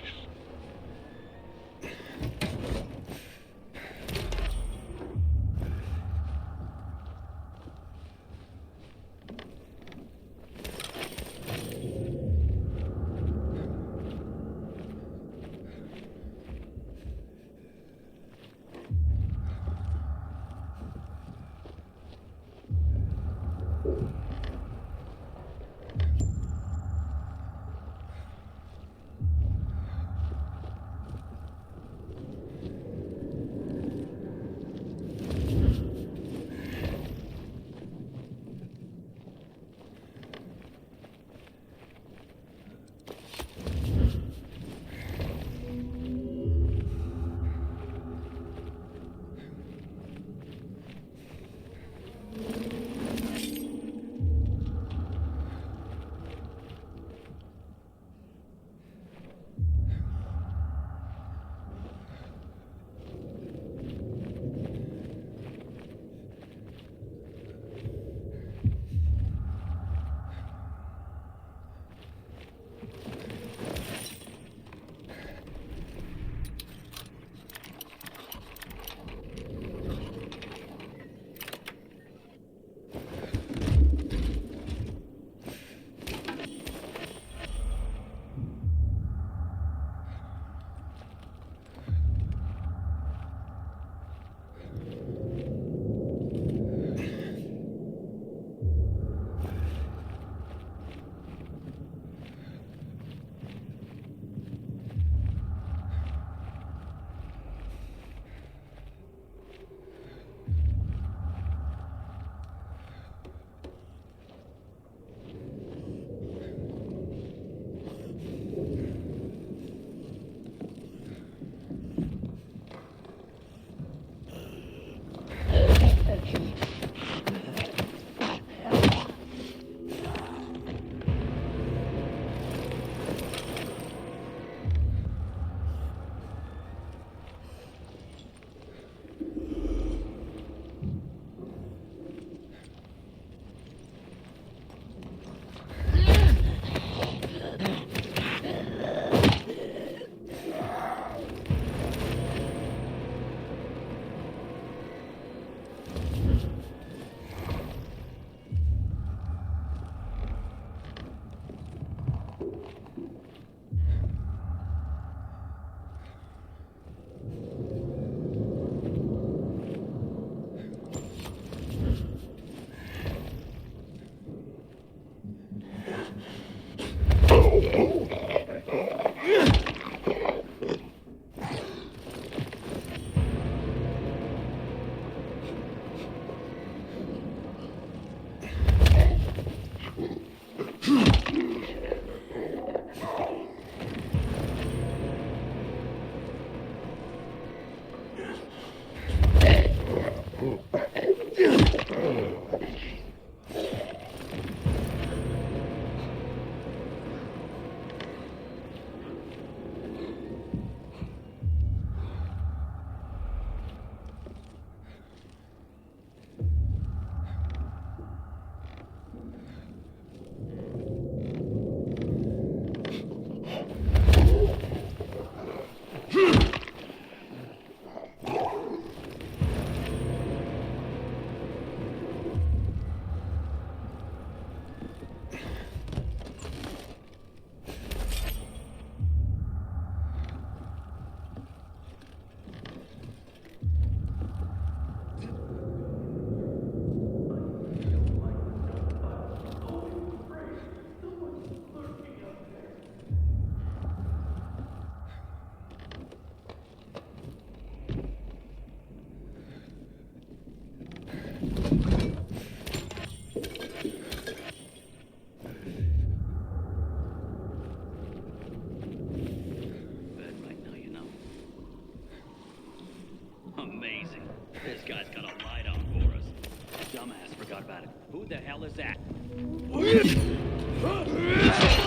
Speaker 5: Amazing. This guy's got a light on for us. Dumbass forgot about it. Who the hell is that?
Speaker 14: For you.
Speaker 5: Got this!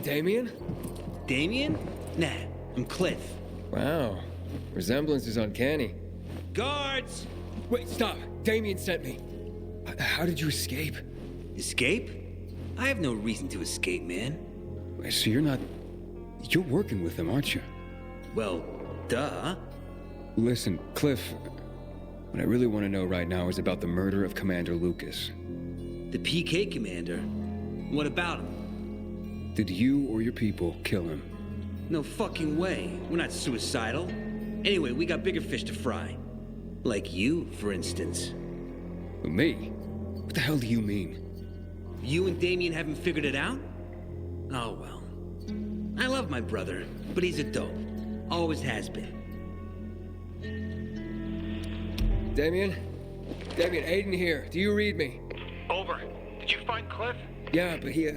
Speaker 4: Damien?
Speaker 2: Damien? Nah, I'm Cliff.
Speaker 4: Wow. Resemblance is uncanny.
Speaker 2: Guards!
Speaker 4: Wait, stop! Damien sent me. How did you escape?
Speaker 2: Escape? I have no reason to escape, man.
Speaker 4: So you're not... You're working with them, aren't you?
Speaker 2: Well, duh.
Speaker 4: Listen, Cliff, what I really want to know right now is about the murder of Commander Lucas.
Speaker 2: The PK commander? What about him?
Speaker 4: Did you or your people kill him?
Speaker 2: No fucking way. We're not suicidal. Anyway, we got bigger fish to fry. Like you, for instance.
Speaker 4: Me? What the hell do you mean?
Speaker 2: You and Damien haven't figured it out? Oh well. I love my brother, but he's a dope. Always has been.
Speaker 4: Damien? Damien, Aiden here. Do you read me?
Speaker 3: Over. Did you find Cliff?
Speaker 4: Yeah, but he...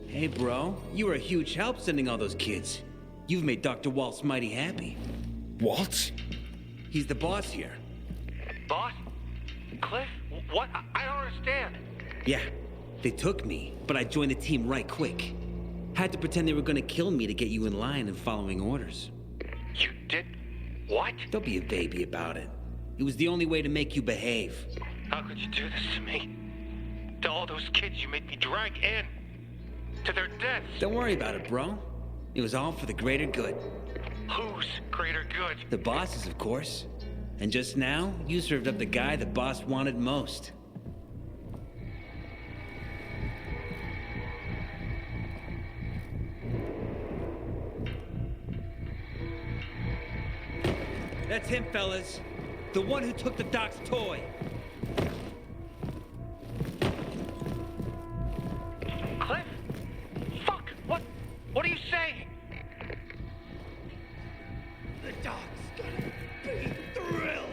Speaker 2: Hey, bro. You were a huge help sending all those kids. You've made Dr. Waltz mighty happy.
Speaker 4: Waltz?
Speaker 2: He's the boss here.
Speaker 3: Boss? Cliff? What? I don't understand.
Speaker 2: Yeah, they took me, but I joined the team right quick. Had to pretend they were gonna kill me to get you in line and following orders.
Speaker 3: You did? What?
Speaker 2: Don't be a baby about it. It was the only way to make you behave.
Speaker 3: How could you do this to me? To all those kids you made me drag in. To their deaths.
Speaker 2: Don't worry about it, bro. It was all for the greater good.
Speaker 3: Whose greater good?
Speaker 2: The boss's, of course. And just now, you served up the guy the boss wanted most. That's him, fellas. The one who took the doc's toy.
Speaker 3: Cliff? Fuck! What are you saying?
Speaker 20: The doc's gonna be thrilled.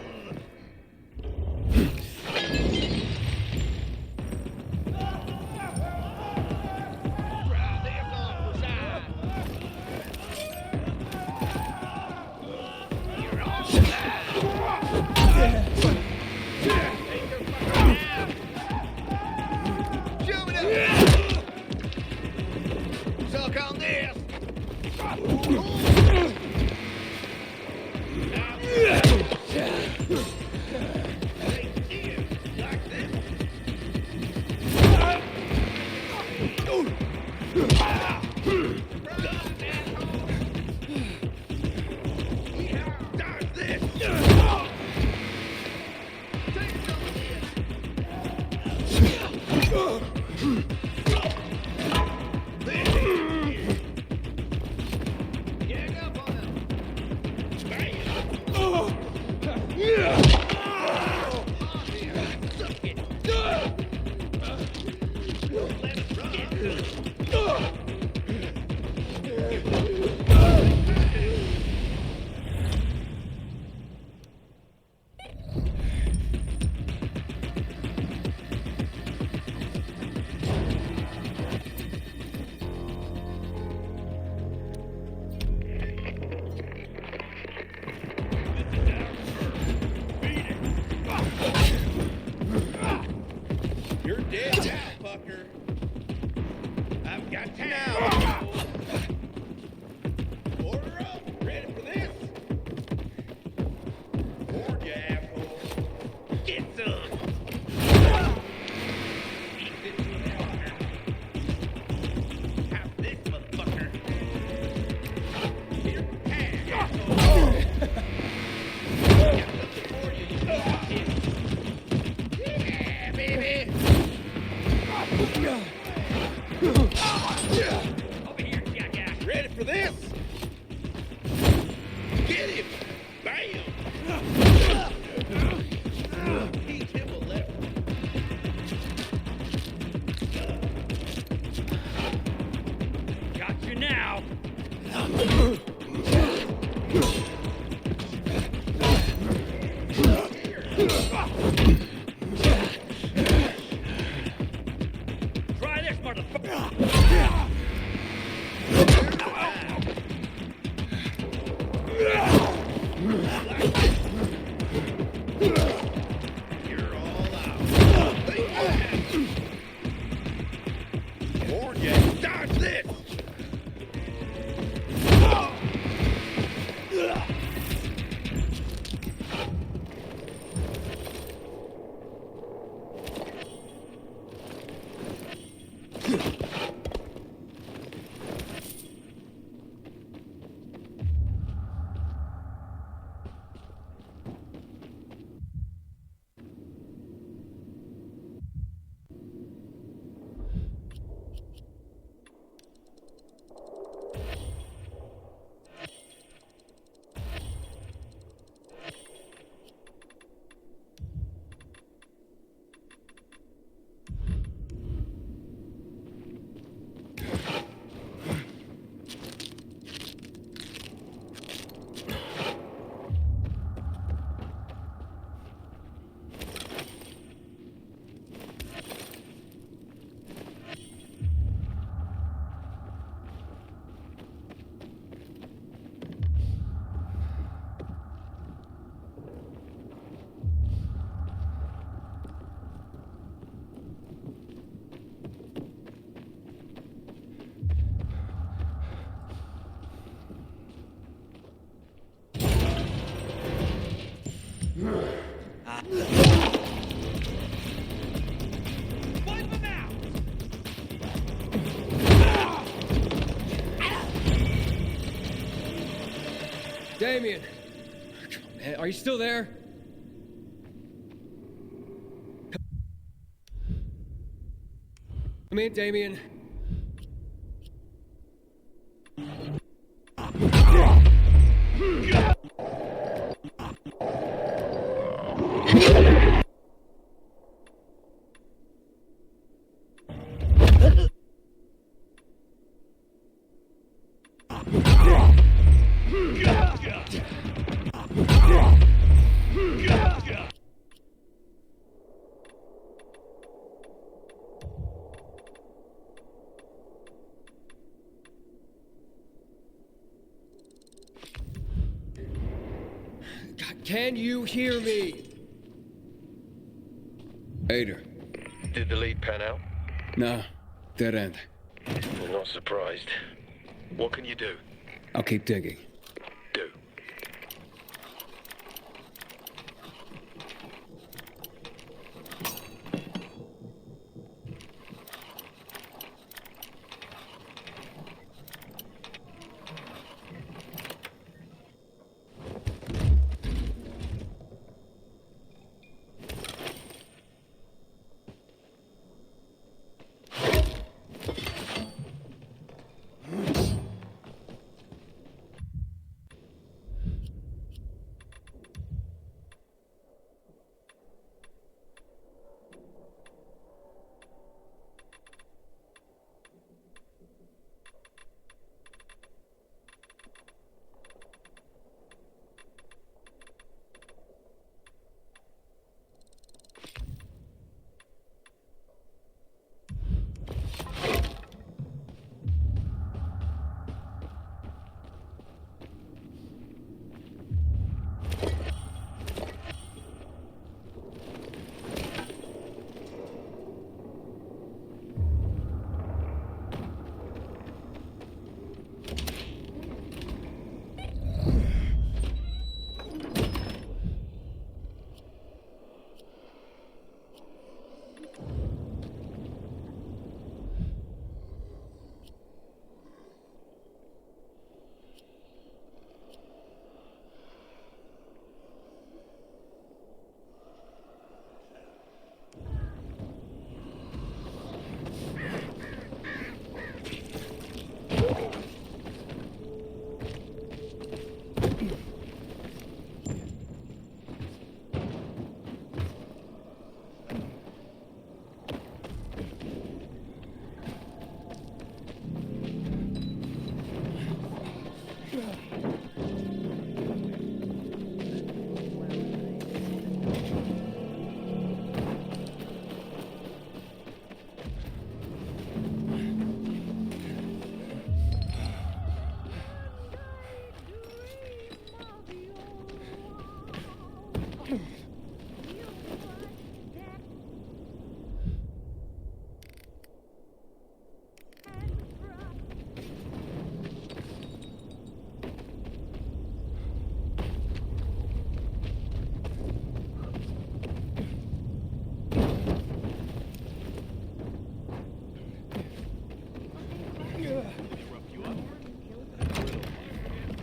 Speaker 6: Suck on this! You're dead now, fucker. I've got you now. Order up. Ready for this? Board, you asshole. Get some. Eat this motherfucker. Have this motherfucker. Here, have, asshole. Got something for you, you piece of shit. Yeah, baby. Over here, jackass. Ready for this? Get him! Bam! Teach him a lesson.
Speaker 14: Got you now. Try this, motherfucker.
Speaker 6: You're all out. Warn ya. Dodge this!
Speaker 4: Damien! Man, are you still there? Come in, Damien. Can you hear me? Ader.
Speaker 16: Did the lead pan out?
Speaker 4: Nah, dead end.
Speaker 16: I'm not surprised. What can you do?
Speaker 4: I'll keep digging.
Speaker 16: Do.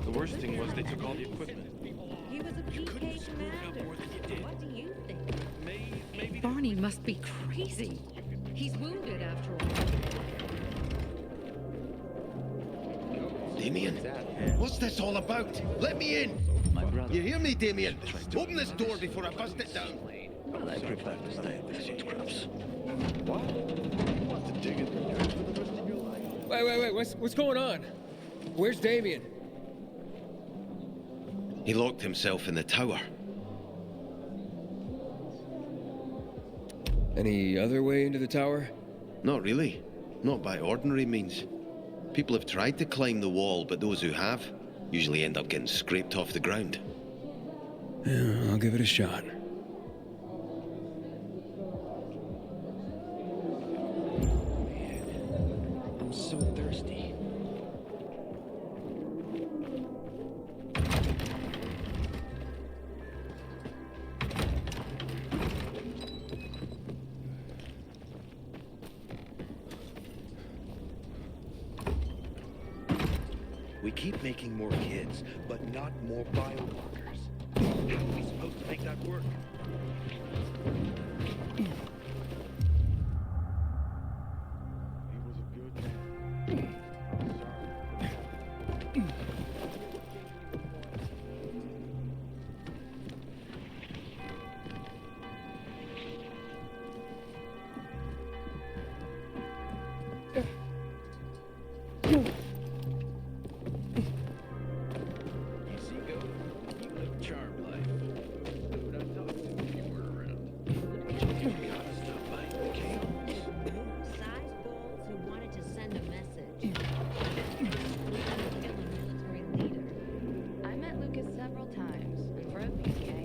Speaker 3: The worst thing was they took all the equipment.
Speaker 1: He was a PK commander. What do you think?
Speaker 3: Maybe
Speaker 8: Barney must be crazy. He's wounded after all.
Speaker 7: Damien, what's this all about? Let me in! You hear me, Damien? Open this door before I bust it down.
Speaker 5: Well, I prefer to stay with these scrubs.
Speaker 16: What? You want to dig in the dirt for the rest of your life?
Speaker 4: Wait, what's going on? Where's Damien?
Speaker 7: He locked himself in the tower.
Speaker 4: Any other way into the tower?
Speaker 7: Not really. Not by ordinary means. People have tried to climb the wall, but those who have usually end up getting scraped off the ground.
Speaker 4: Yeah, I'll give it a shot.
Speaker 5: I'm so thirsty.
Speaker 9: We keep making more kids, but not more biomarkers. How are we supposed to make that work?
Speaker 16: He was a good man. I'm sorry.
Speaker 1: I met Lucas several times, and for a PK,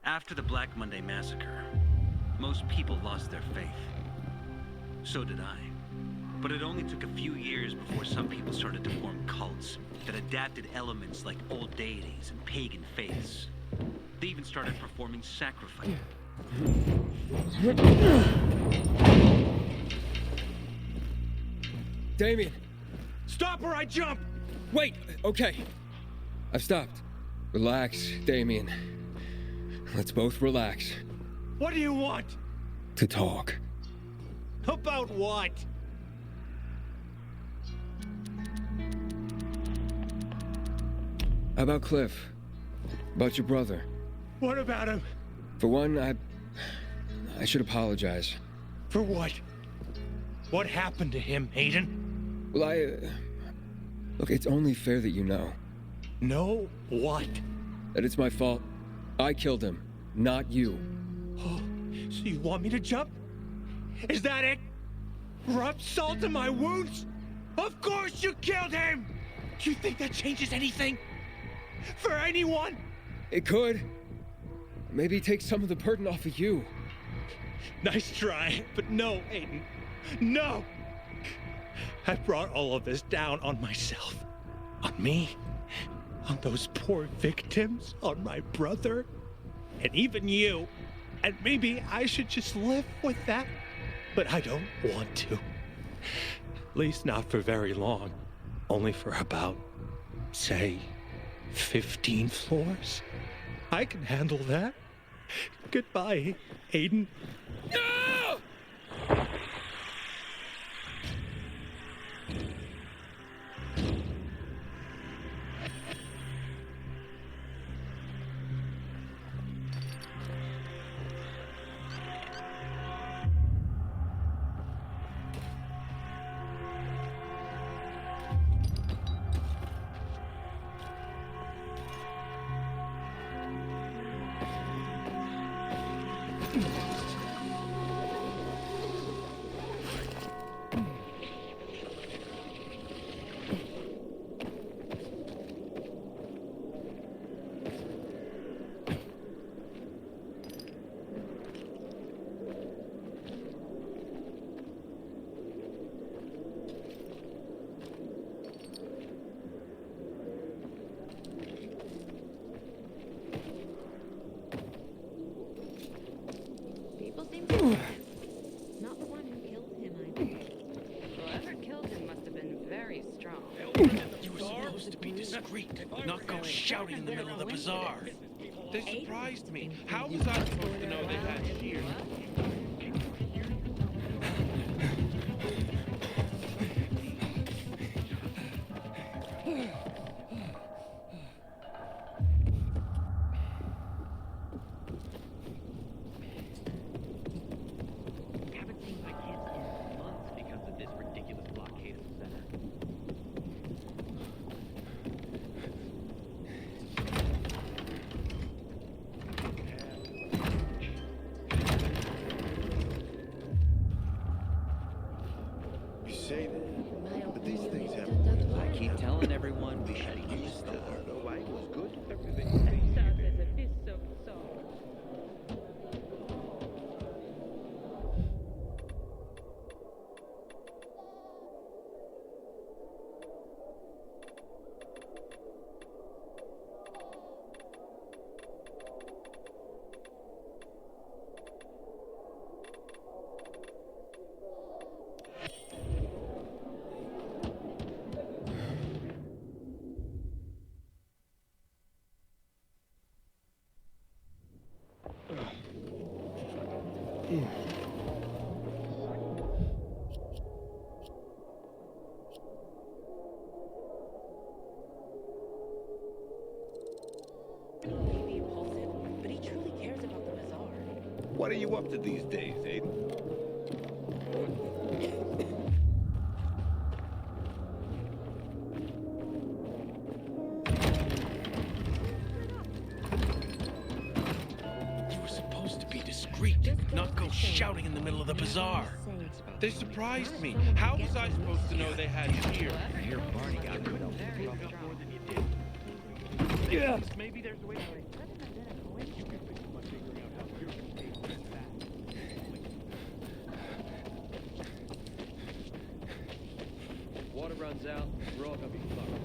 Speaker 2: After the Black Monday massacre, most people lost their faith. So did I. But it only took a few years before some people started to form cults that adapted elements like old deities and pagan faiths. They even started performing sacrifice.
Speaker 4: Damien!
Speaker 10: Stop or I jump!
Speaker 4: Wait! Okay. I've stopped. Relax, Damien. Let's both relax.
Speaker 10: What do you want?
Speaker 4: To talk.
Speaker 10: About what?
Speaker 4: How about Cliff? About your brother?
Speaker 10: What about him?
Speaker 4: For one, I should apologize.
Speaker 10: For what? What happened to him, Aiden?
Speaker 4: Well, look, it's only fair that you know.
Speaker 10: Know what?
Speaker 4: That it's my fault. I killed him, not you.
Speaker 10: Oh, so you want me to jump? Is that it? Rub salt in my wounds? Of course you killed him! Do you think that changes anything? For anyone?
Speaker 4: It could. Maybe take some of the burden off of you.
Speaker 10: Nice try, but no, Aiden. No! I brought all of this down on myself. On me. On those poor victims. On my brother. And even you. And maybe I should just live with that. But I don't want to. At least not for very long. Only for about, say, 15 floors. I can handle that. Goodbye, Aiden. No!
Speaker 1: Not the one who killed him, I think. Whoever killed him must have been very strong.
Speaker 9: You were supposed to be discreet, not go shouting in the middle of the bazaar.
Speaker 16: They surprised me. How was I supposed to know they had shears?
Speaker 5: But he truly cares about the bazaar.
Speaker 6: What are you up to these days, Aiden?
Speaker 9: You were supposed to be discreet, not go shouting in the middle of the bazaar.
Speaker 16: They surprised me. How was I supposed to know they had you here?
Speaker 5: Your party got rid of
Speaker 16: more than you did.
Speaker 5: Yeah.
Speaker 16: Maybe there's a way.
Speaker 5: Water runs out, we're all gonna be fucked.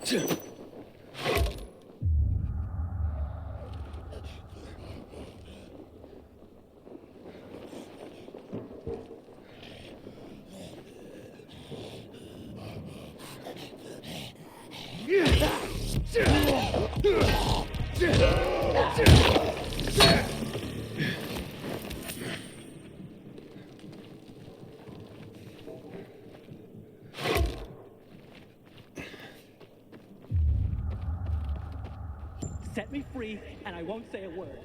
Speaker 21: Set me free, and I won't say a word.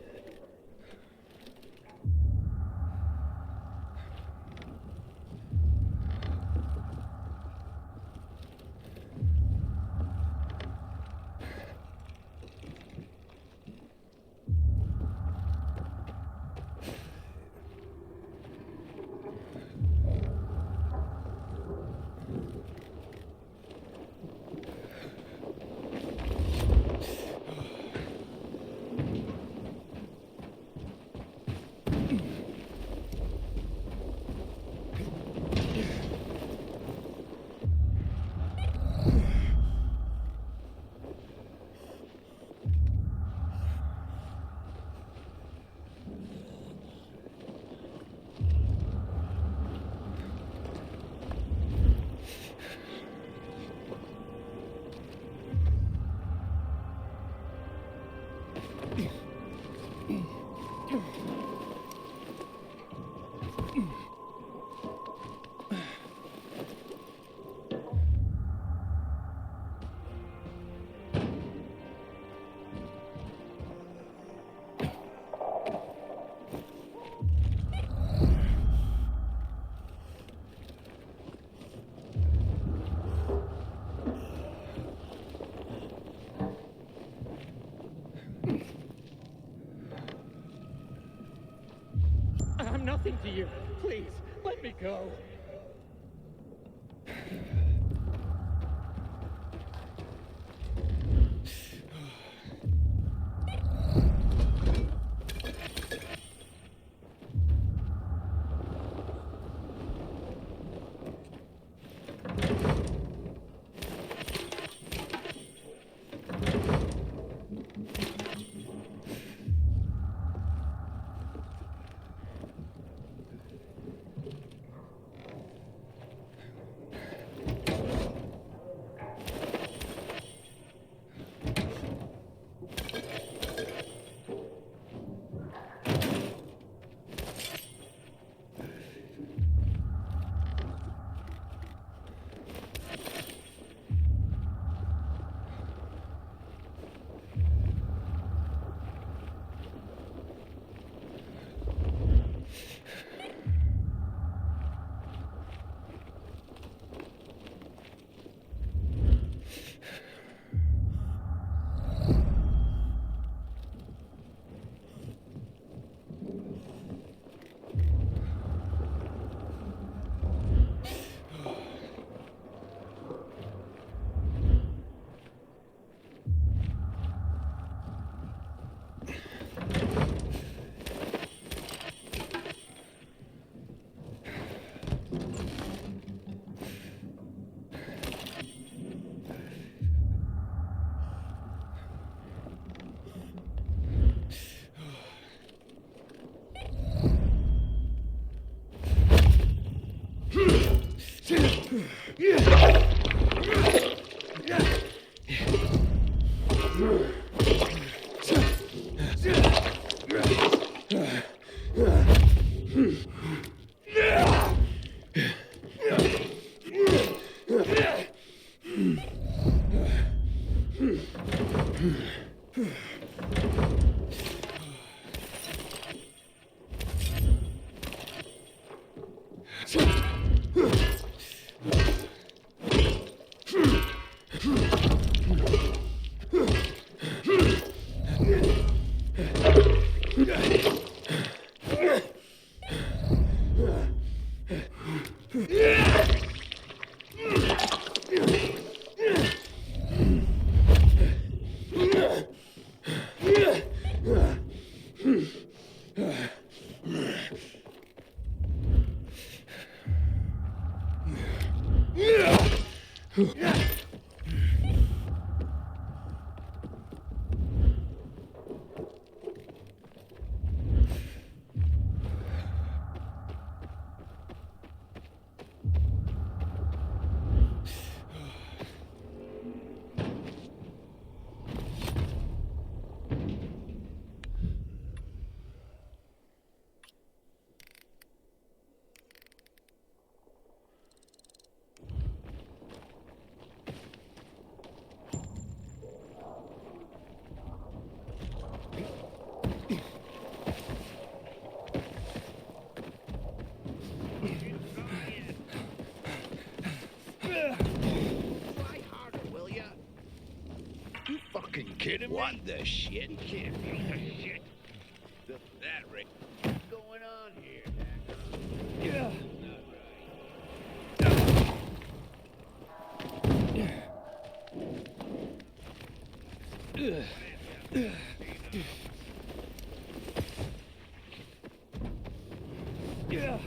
Speaker 21: I'm nothing to you. Please, let me go.
Speaker 11: What the shit? You can't be the shit. That right. What's going on here? Yeah. Yeah.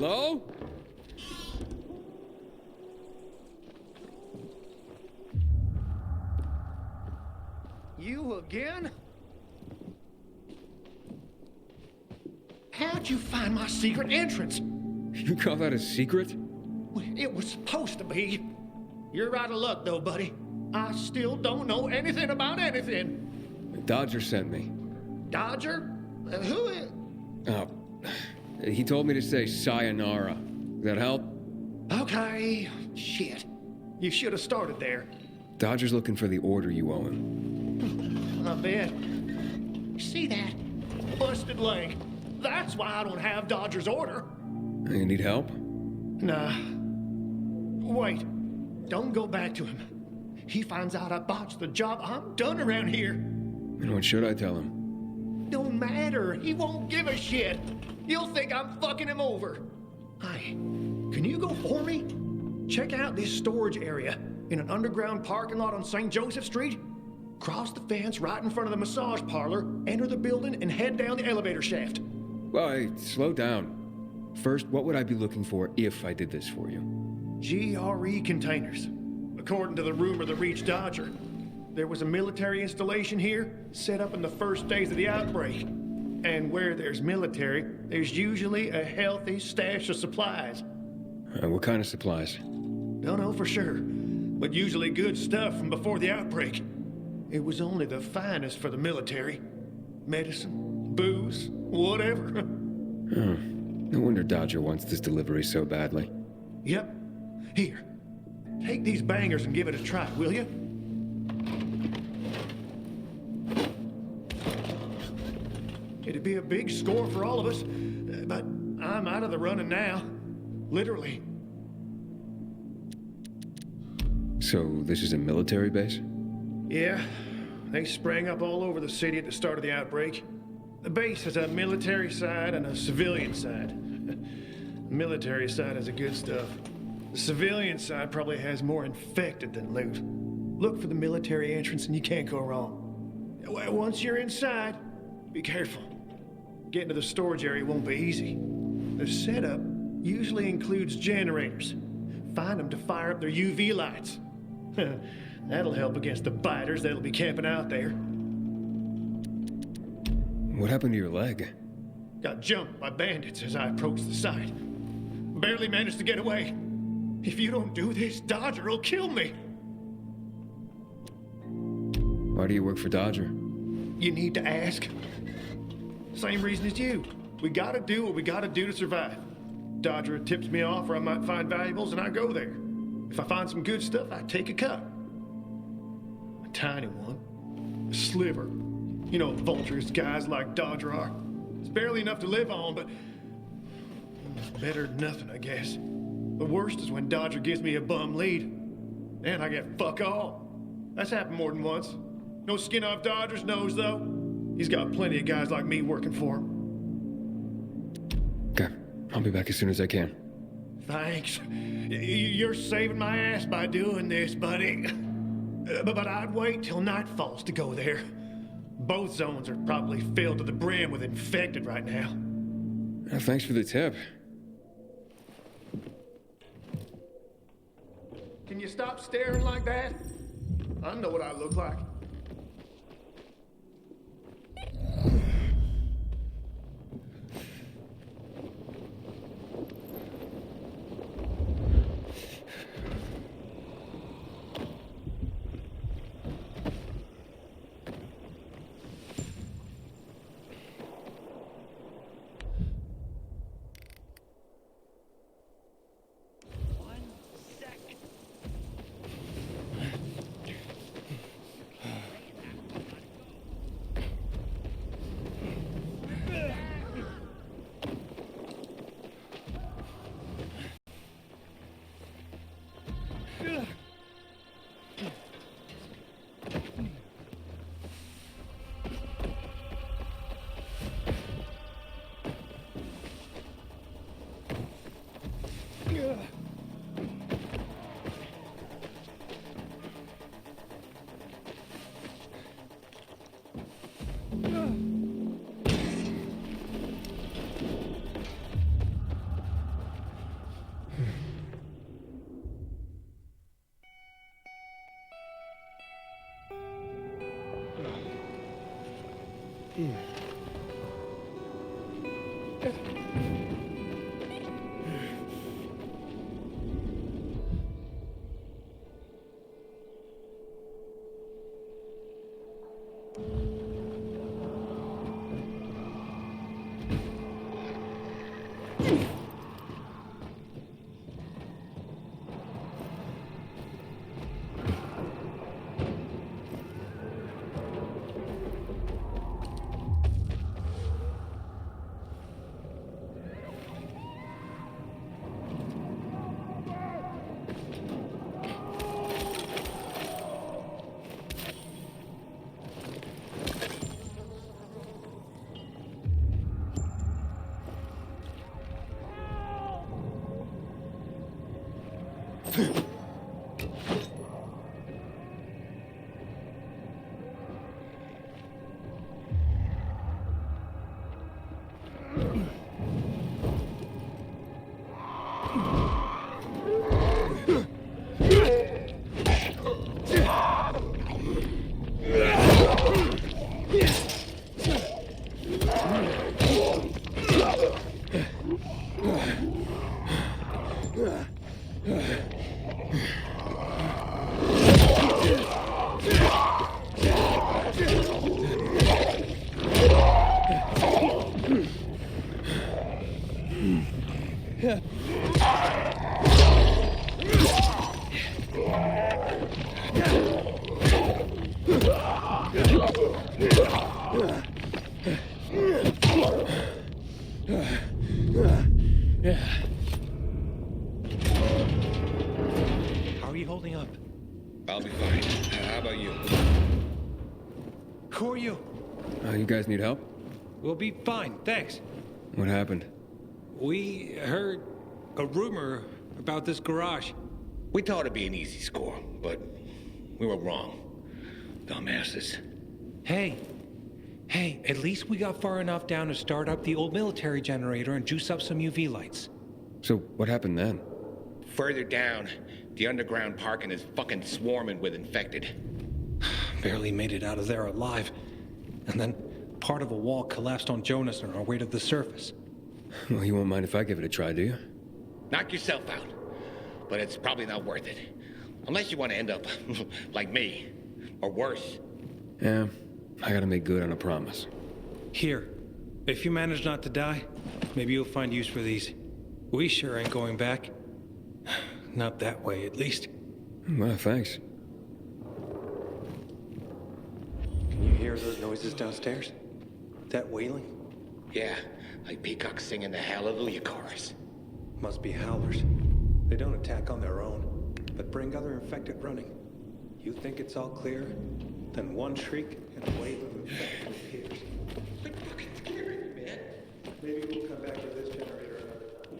Speaker 4: Hello?
Speaker 11: You again? How'd you find my secret entrance?
Speaker 4: You call that a secret?
Speaker 11: It was supposed to be. You're out of luck, though, buddy. I still don't know anything about anything.
Speaker 4: Dodger sent me.
Speaker 11: Dodger? Who is...
Speaker 4: Oh, he told me to say sayonara. Does that help?
Speaker 11: Okay. Shit. You should have started there.
Speaker 4: Dodger's looking for the order you owe him.
Speaker 11: I bet. See that? Busted leg. That's why I don't have Dodger's order.
Speaker 4: You need help?
Speaker 11: Nah. Wait. Don't go back to him. He finds out I botched the job, I'm done around here.
Speaker 4: And what should I tell him?
Speaker 11: Don't matter. He won't give a shit. He'll think I'm fucking him over. Hey, can you go for me? Check out this storage area in an underground parking lot on St. Joseph Street. Cross the fence right in front of the massage parlor, enter the building, and head down the elevator shaft.
Speaker 4: Well, hey, slow down. First, what would I be looking for if I did this for you?
Speaker 11: GRE containers. According to the rumor that reached Dodger, there was a military installation here set up in the first days of the outbreak. And where there's military, there's usually a healthy stash of supplies.
Speaker 4: What kind of supplies?
Speaker 11: Don't know for sure, but usually good stuff from before the outbreak. It was only the finest for the military. Medicine, booze, whatever.
Speaker 4: No wonder Dodger wants this delivery so badly.
Speaker 11: Yep. Here, take these bangers and give it a try, will you? It'd be a big score for all of us, but I'm out of the running now. Literally.
Speaker 4: So, this is a military base?
Speaker 11: Yeah, they sprang up all over the city at the start of the outbreak. The base has a military side and a civilian side. The military side has the good stuff. The civilian side probably has more infected than loot. Look for the military entrance and you can't go wrong. Once you're inside, be careful. Getting to the storage area won't be easy. The setup usually includes generators. Find them to fire up their UV lights. That'll help against the biters that'll be camping out there.
Speaker 4: What happened to your leg?
Speaker 11: Got jumped by bandits as I approached the site. Barely managed to get away. If you don't do this, Dodger will kill me.
Speaker 4: Why do you work for Dodger?
Speaker 11: You need to ask. Same reason as you. We gotta do what we gotta do to survive. Dodger tips me off where I might find valuables and I go there. If I find some good stuff, I take a cut. A tiny one. A sliver. You know, vultures guys like Dodger are. It's barely enough to live on, but it's better than nothing, I guess. The worst is when Dodger gives me a bum lead. And I get fuck all. That's happened more than once. No skin off Dodger's nose, though. He's got plenty of guys like me working for him.
Speaker 4: Okay, I'll be back as soon as I can.
Speaker 11: Thanks. You're saving my ass by doing this, buddy. But I'd wait till night falls to go there. Both zones are probably filled to the brim with infected right now.
Speaker 4: Thanks for the tip.
Speaker 11: Can you stop staring like that? I know what I look like.
Speaker 10: How are you holding up?
Speaker 19: I'll be fine. How about you?
Speaker 10: Who are you?
Speaker 4: You guys need help?
Speaker 10: We'll be fine, thanks.
Speaker 4: What happened?
Speaker 10: We heard a rumor about this garage.
Speaker 19: We thought it'd be an easy score, but we were wrong. Dumbasses.
Speaker 10: Hey, at least we got far enough down to start up the old military generator and juice up some UV lights.
Speaker 4: So what happened then?
Speaker 19: Further down, the underground parking is fucking swarming with infected.
Speaker 10: Barely made it out of there alive. And then part of a wall collapsed on Jonas on our way to the surface.
Speaker 4: Well, you won't mind if I give it a try, do you?
Speaker 19: Knock yourself out. But it's probably not worth it. Unless you want to end up like me. Or worse.
Speaker 4: Yeah, I gotta make good on a promise.
Speaker 10: Here, if you manage not to die, maybe you'll find use for these. We sure ain't going back. Not that way, at least.
Speaker 4: Well, thanks.
Speaker 10: Can you hear those noises downstairs? That wailing?
Speaker 19: Yeah, like peacocks singing the Hallelujah chorus.
Speaker 10: Must be howlers. They don't attack on their own, but bring other infected running. You think it's all clear? Then one shriek and a wave of infected appears.
Speaker 19: Quit fucking scaring me, man.
Speaker 10: Maybe we'll come back to this generator another time.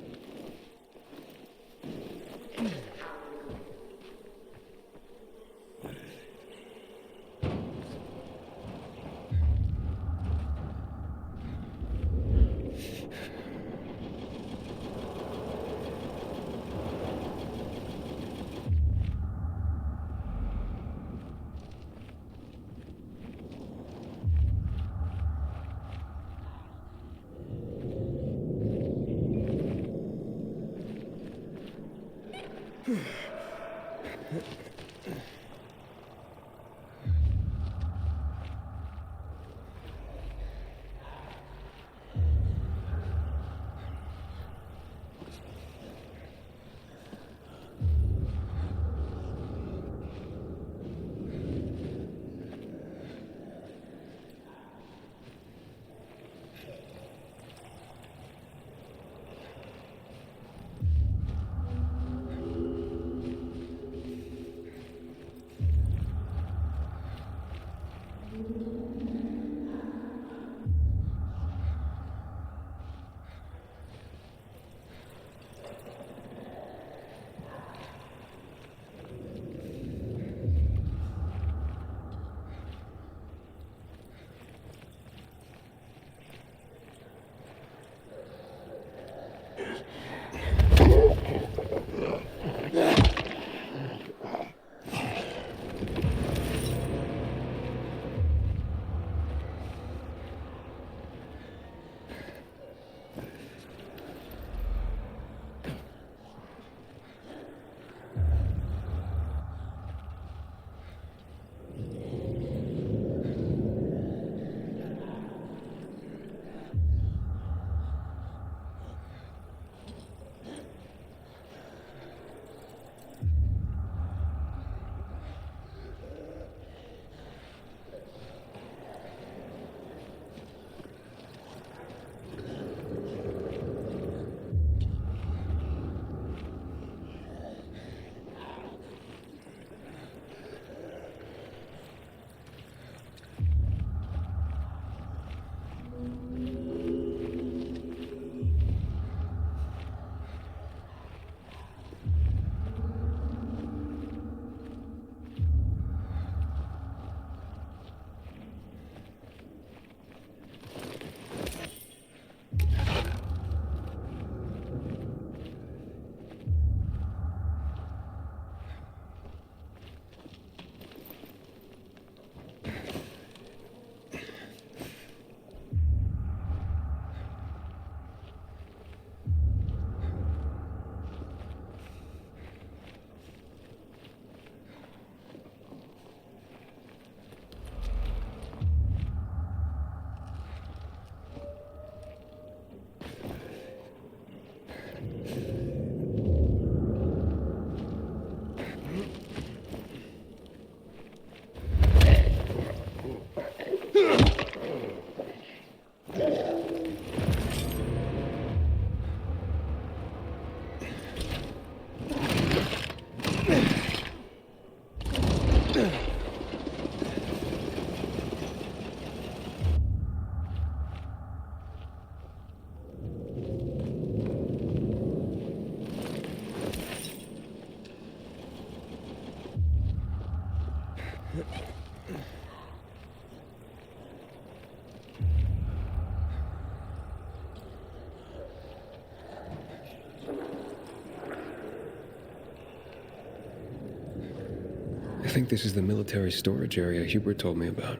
Speaker 4: think this is the military storage area Hubert told me about.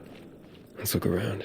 Speaker 4: Let's look around.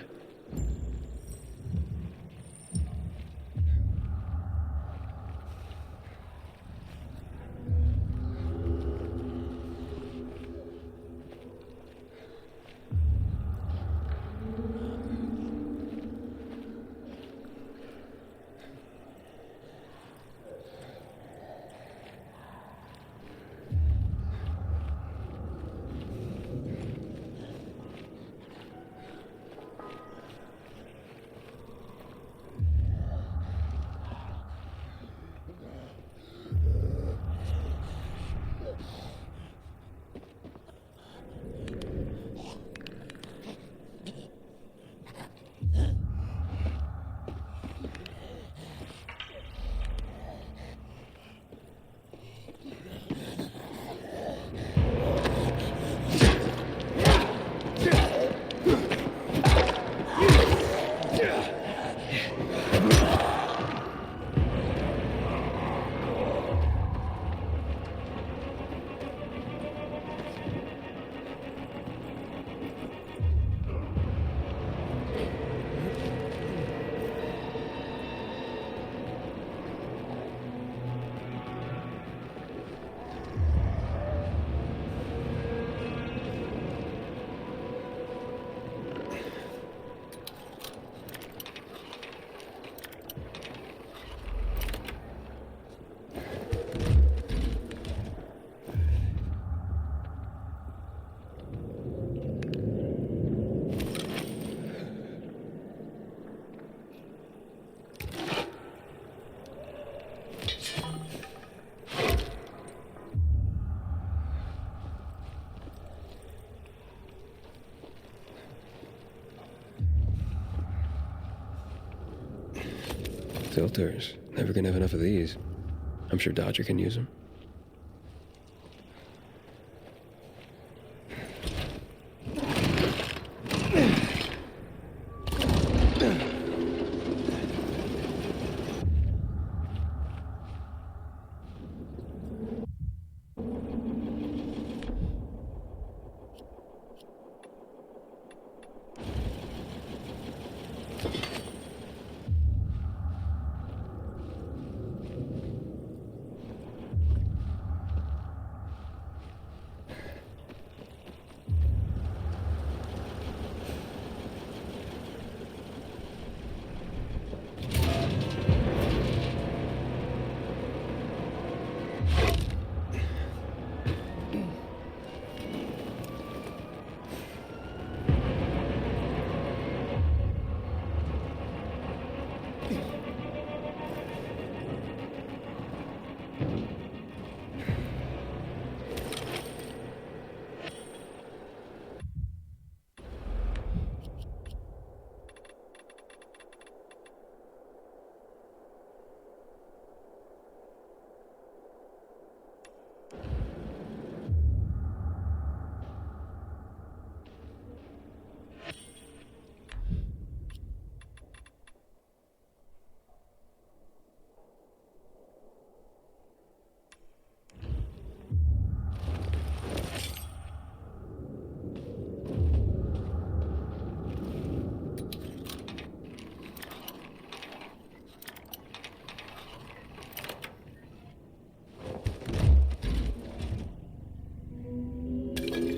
Speaker 4: Filters. Never gonna have enough of these. I'm sure Dodger can use them.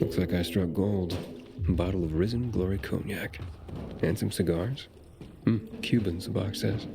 Speaker 4: Looks like I struck gold. A bottle of Risen Glory Cognac. And some cigars. Cubans, the box says.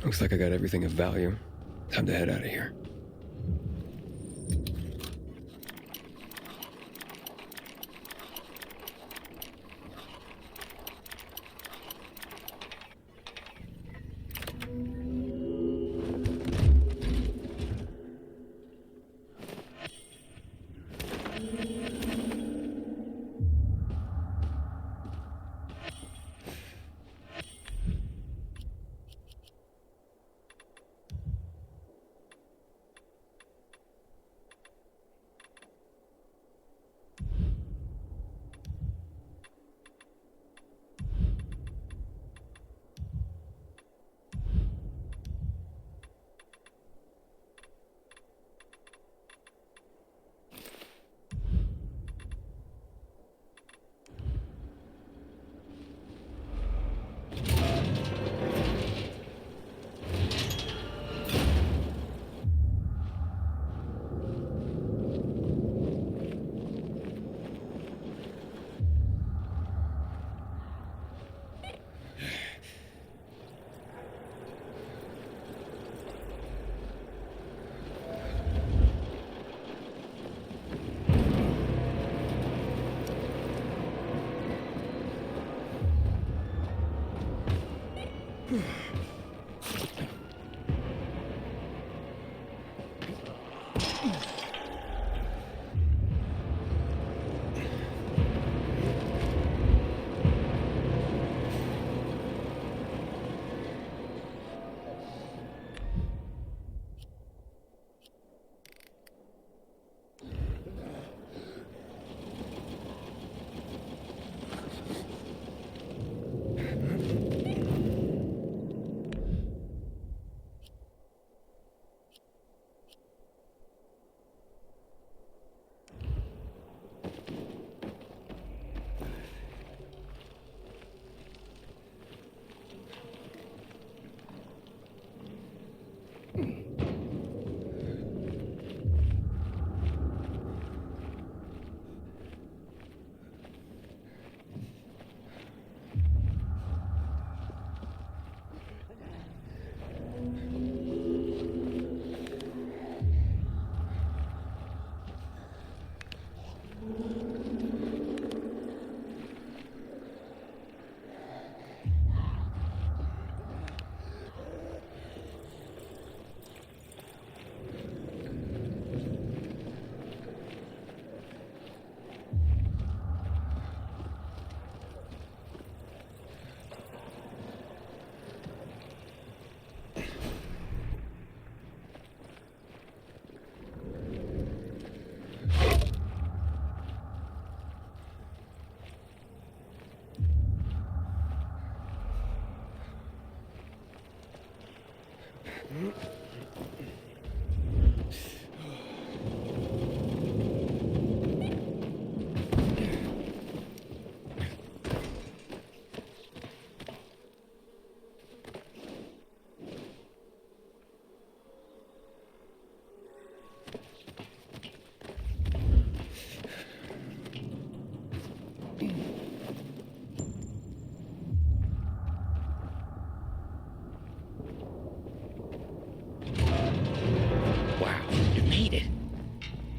Speaker 4: Looks like I got everything of value. Time to head out of here.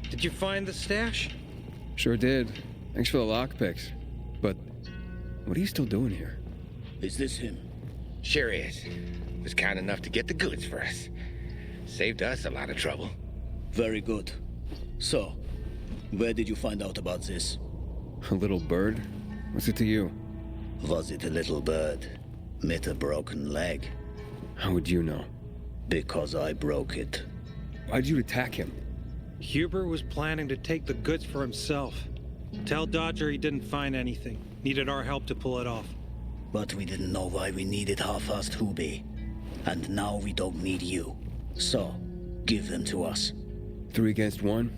Speaker 10: Did you find the stash?
Speaker 4: Sure did. Thanks for the lockpicks. But what are you still doing here?
Speaker 13: Is this him? Sure is. Was kind enough to get the goods for us. Saved us a lot of trouble.
Speaker 22: Very good. So, where did you find out about this?
Speaker 4: A little bird? What's it to you?
Speaker 22: Was it a little bird? With a broken leg?
Speaker 4: How would you know?
Speaker 22: Because I broke it.
Speaker 4: Why'd you attack him?
Speaker 10: Huber was planning to take the goods for himself. Tell Dodger he didn't find anything. Needed our help to pull it off.
Speaker 22: But we didn't know why we needed half-assed Hubie. And now we don't need you. So, give them to us.
Speaker 4: 3 against 1?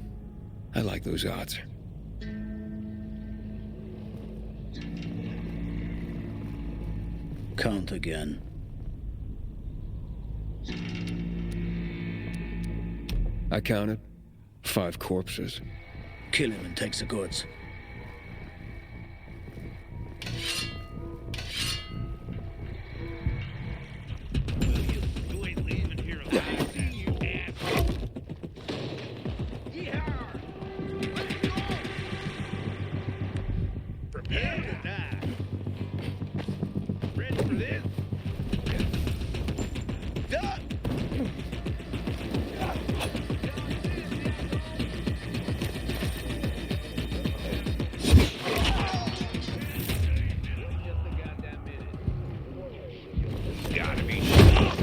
Speaker 4: I like those odds.
Speaker 22: Count again.
Speaker 4: I counted 5 corpses.
Speaker 22: Kill him and take the goods.
Speaker 13: Do after this. Duck! Gotta be shot.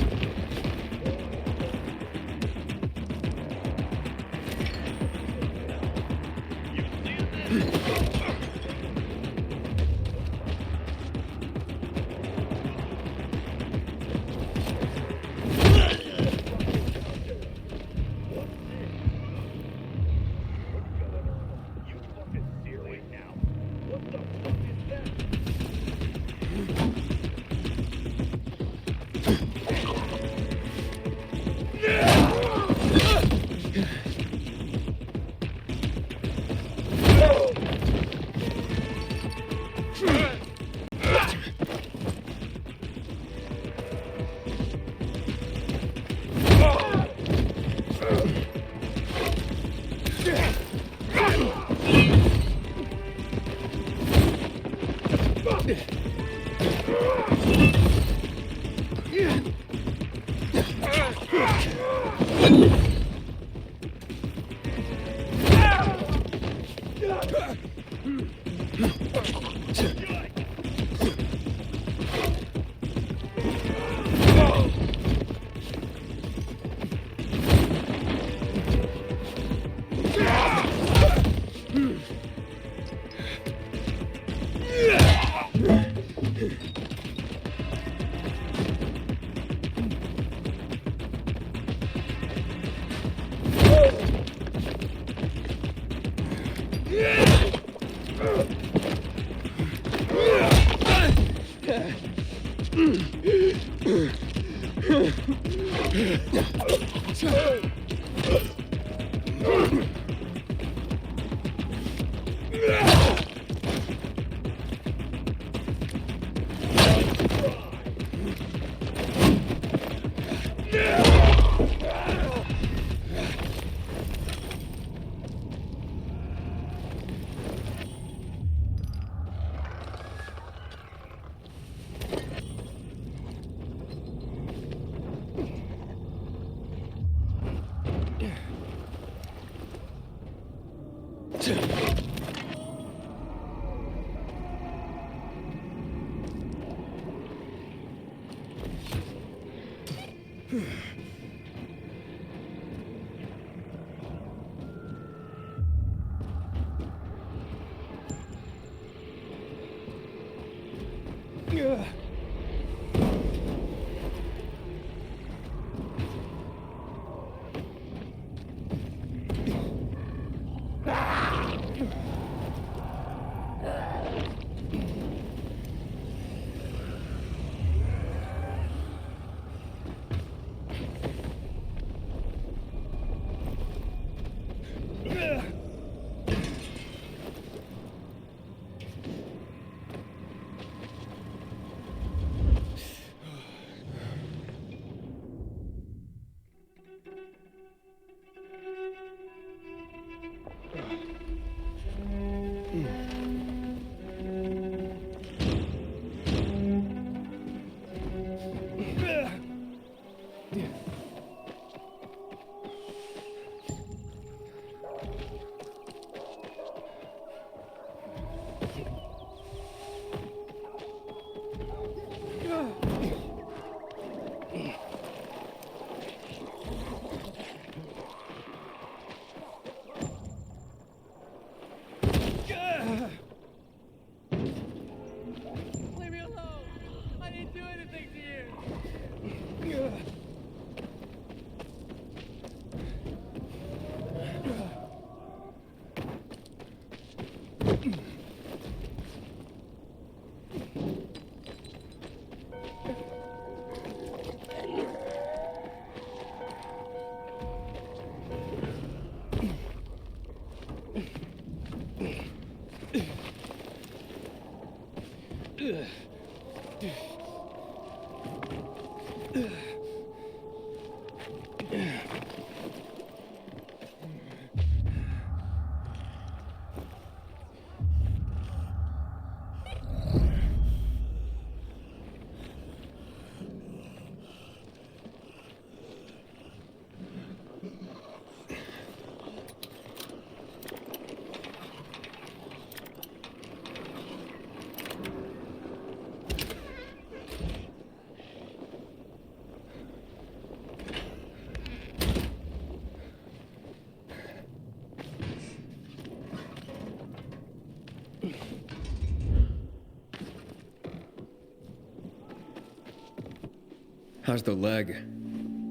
Speaker 4: How's the leg?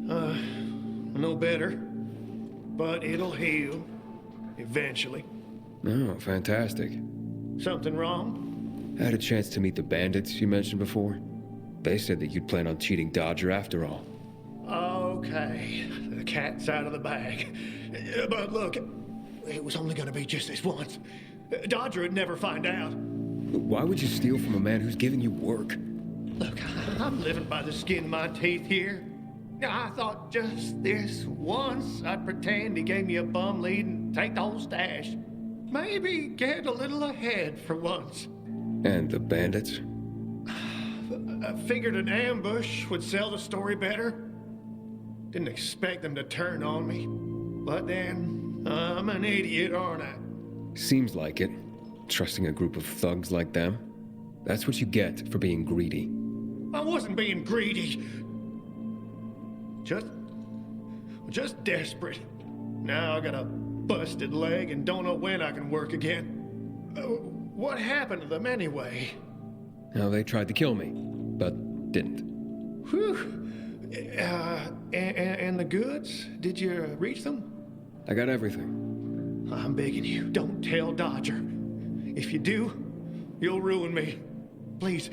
Speaker 11: No better. But it'll heal. Eventually.
Speaker 4: Oh, fantastic.
Speaker 11: Something wrong?
Speaker 4: I had a chance to meet the bandits you mentioned before. They said that you'd plan on cheating Dodger after all.
Speaker 11: Okay. The cat's out of the bag. But look, it was only gonna be just this once. Dodger would never find out.
Speaker 4: Why would you steal from a man who's giving you work?
Speaker 11: Look, I'm living by the skin of my teeth here. I thought just this once I'd pretend he gave me a bum lead and take the whole stash. Maybe get a little ahead for once.
Speaker 4: And the bandits?
Speaker 11: I figured an ambush would sell the story better. Didn't expect them to turn on me. But then, I'm an idiot, aren't I?
Speaker 4: Seems like it. Trusting a group of thugs like them. That's what you get for being greedy.
Speaker 11: I wasn't being greedy. Just desperate. Now I got a busted leg and don't know when I can work again. What happened to them anyway?
Speaker 4: Now, they tried to kill me, but didn't.
Speaker 11: Whew. And the goods? Did you reach them?
Speaker 4: I got everything.
Speaker 11: I'm begging you, don't tell Dodger. If you do, you'll ruin me. Please,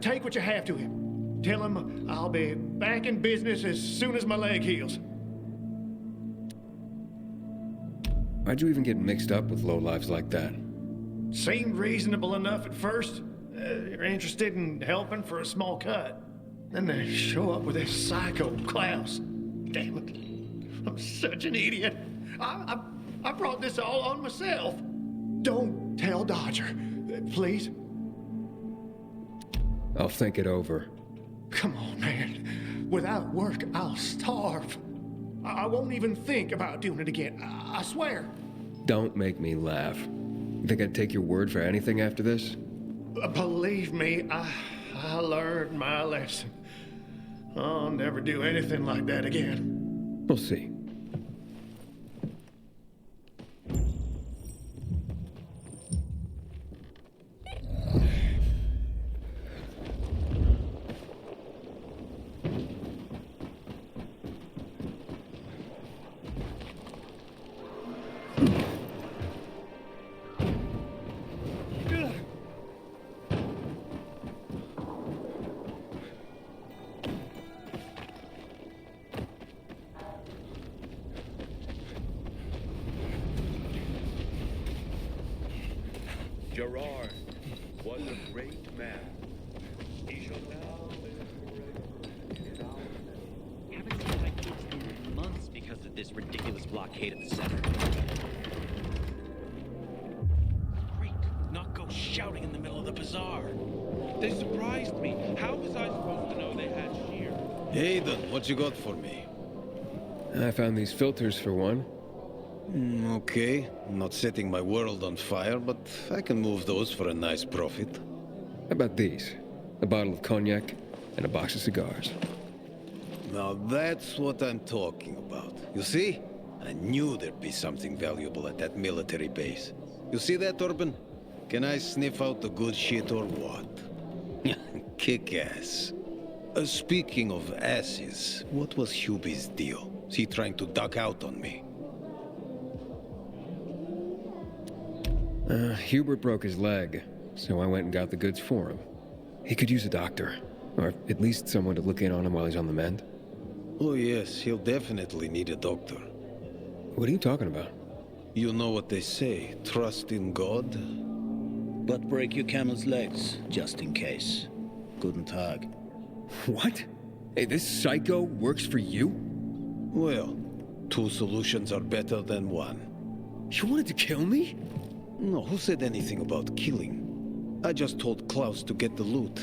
Speaker 11: take what you have to him. Tell him I'll be back in business as soon as my leg heals.
Speaker 4: Why'd you even get mixed up with lowlifes like that?
Speaker 11: Seemed reasonable enough at first. You're interested in helping for a small cut. Then they show up with this psycho Klaus. Damn it. I'm such an idiot. I brought this all on myself. Don't tell Dodger, please.
Speaker 4: I'll think it over.
Speaker 11: Come on, man. Without work, I'll starve. I won't even think about doing it again. I swear.
Speaker 4: Don't make me laugh. You think I'd take your word for anything after this?
Speaker 11: Believe me, I learned my lesson. I'll never do anything like that again.
Speaker 4: We'll see.
Speaker 9: Gerard was a great man. He shall now
Speaker 5: Haven't seen my kids in months because of this ridiculous blockade at the center.
Speaker 16: Great. Not go shouting in the middle of the bazaar. They surprised me. How was I supposed to know they had shear?
Speaker 7: Hayden, what you got for me?
Speaker 4: I found these filters for one.
Speaker 7: Okay. I'm not setting my world on fire, but I can move those for a nice profit.
Speaker 4: How about these? A bottle of cognac and a box of cigars.
Speaker 7: Now that's what I'm talking about. You see? I knew there'd be something valuable at that military base. You see that, Urban? Can I sniff out the good shit or what? Kick ass. Speaking of asses, what was Hubie's deal? Is he trying to duck out on me?
Speaker 4: Hubert broke his leg, so I went and got the goods for him. He could use a doctor, or at least someone to look in on him while he's on the mend.
Speaker 7: Oh yes, he'll definitely need a doctor.
Speaker 4: What are you talking about?
Speaker 7: You know what they say, trust in God?
Speaker 22: But break your camel's legs, just in case. Guten Tag.
Speaker 4: What? Hey, this psycho works for you?
Speaker 7: Well, two solutions are better than one.
Speaker 4: You wanted to kill me?
Speaker 7: No, who said anything about killing? I just told Klaus to get the loot.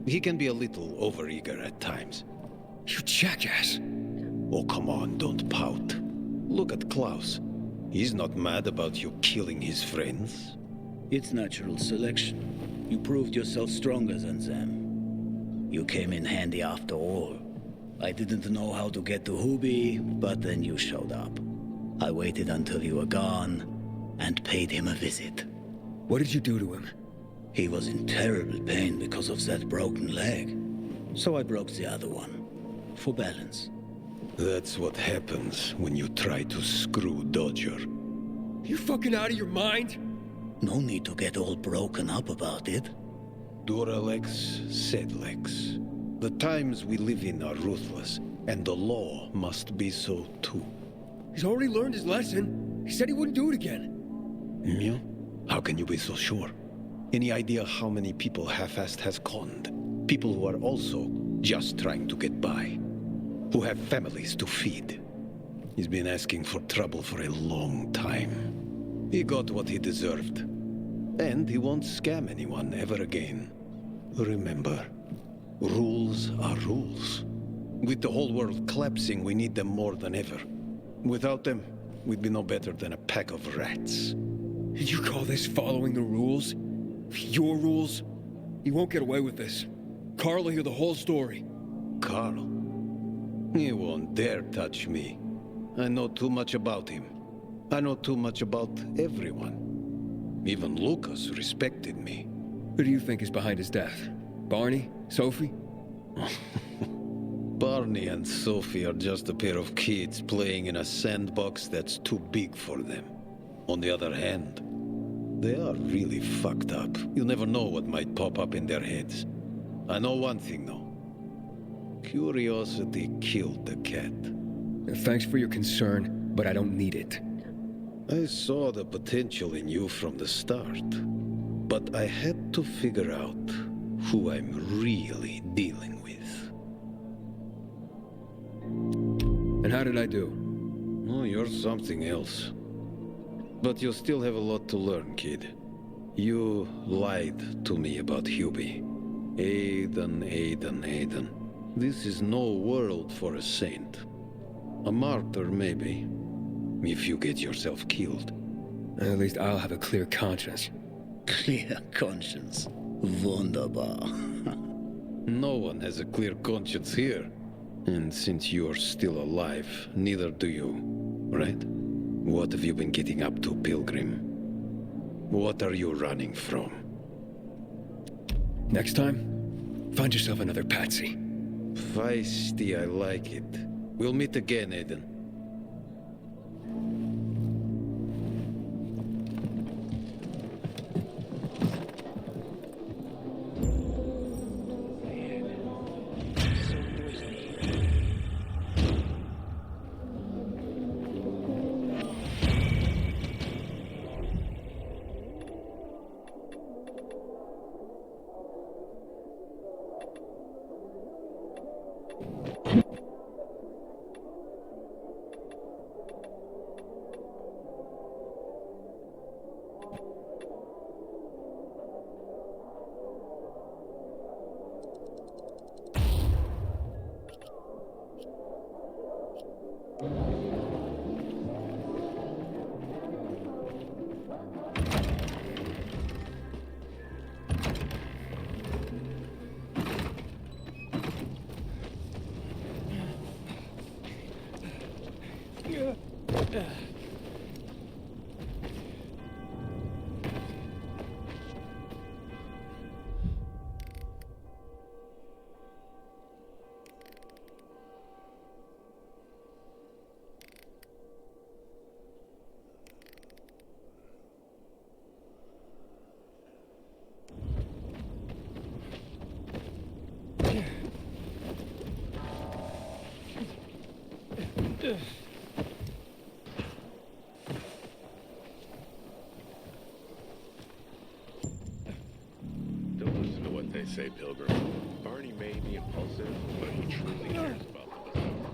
Speaker 7: He can be a little overeager at times.
Speaker 4: You jackass!
Speaker 7: Oh, come on, don't pout. Look at Klaus. He's not mad about you killing his friends.
Speaker 22: It's natural selection. You proved yourself stronger than them. You came in handy after all. I didn't know how to get to Hubie, but then you showed up. I waited until you were gone, and paid him a visit.
Speaker 4: What did you do to him?
Speaker 22: He was in terrible pain because of that broken leg. So I broke the other one. for balance.
Speaker 7: That's what happens when you try to screw Dodger.
Speaker 22: You fucking out of your mind? No need to get all broken up about it.
Speaker 7: Duralex, Sedlex. The times we live in are ruthless, and the law must be so too.
Speaker 4: He's already learned his lesson. He said he wouldn't do it again.
Speaker 7: Yeah? How can you be so sure? Any idea how many people Half-Assed has conned? People who are also just trying to get by. Who have families to feed. He's been asking for trouble for a long time. He got what he deserved. And he won't scam anyone ever again. Remember, rules are rules. With the whole world collapsing, we need them more than ever. Without them, we'd be no better than a pack of rats.
Speaker 4: Did you call this following the rules? Your rules? You won't get away with this. Carl will hear the whole story.
Speaker 7: Carl? He won't dare touch me. I know too much about him. I know too much about everyone. Even Lucas respected me.
Speaker 4: Who do you think is behind his death? Barney? Sophie?
Speaker 7: Barney and Sophie are just a pair of kids playing in a sandbox that's too big for them. On the other hand, they are really fucked up. You never know what might pop up in their heads. I know one thing, though. Curiosity killed the cat.
Speaker 4: Thanks for your concern, but I don't need it.
Speaker 7: I saw the potential in you from the start. But I had to figure out who I'm really dealing with.
Speaker 4: And how did I do?
Speaker 7: Oh, you're something else. But you still have a lot to learn, kid. You lied to me about Hubie. Aiden. This is no world for a saint. A martyr, maybe. If you get yourself killed.
Speaker 4: At least I'll have a clear conscience.
Speaker 22: Clear conscience. Wunderbar.
Speaker 7: No one has a clear conscience here. And since you're still alive, neither do you, right? What have you been getting up to, Pilgrim? What are you running from?
Speaker 4: Next time, find yourself another patsy.
Speaker 7: Feisty, I like it. We'll meet again, Aiden.
Speaker 6: Don't listen to what they say, Pilgrim. Barney may be impulsive, but he truly cares about the bazaar.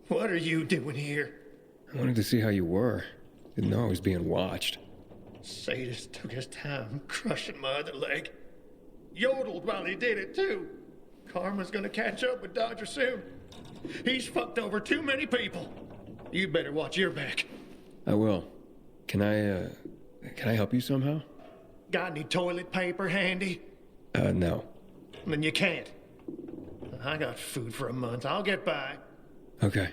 Speaker 11: What are you doing here?
Speaker 4: I wanted to see how you were. Didn't know I was being watched.
Speaker 11: Sadist took his time crushing my other leg. Yodeled while he did it, too. Karma's gonna catch up with Dodger soon. He's fucked over too many people. You better watch your back.
Speaker 4: I will. Can I help you somehow?
Speaker 11: Got any toilet paper handy?
Speaker 4: No.
Speaker 11: Then you can't. I got food for a month. I'll get by.
Speaker 4: Okay.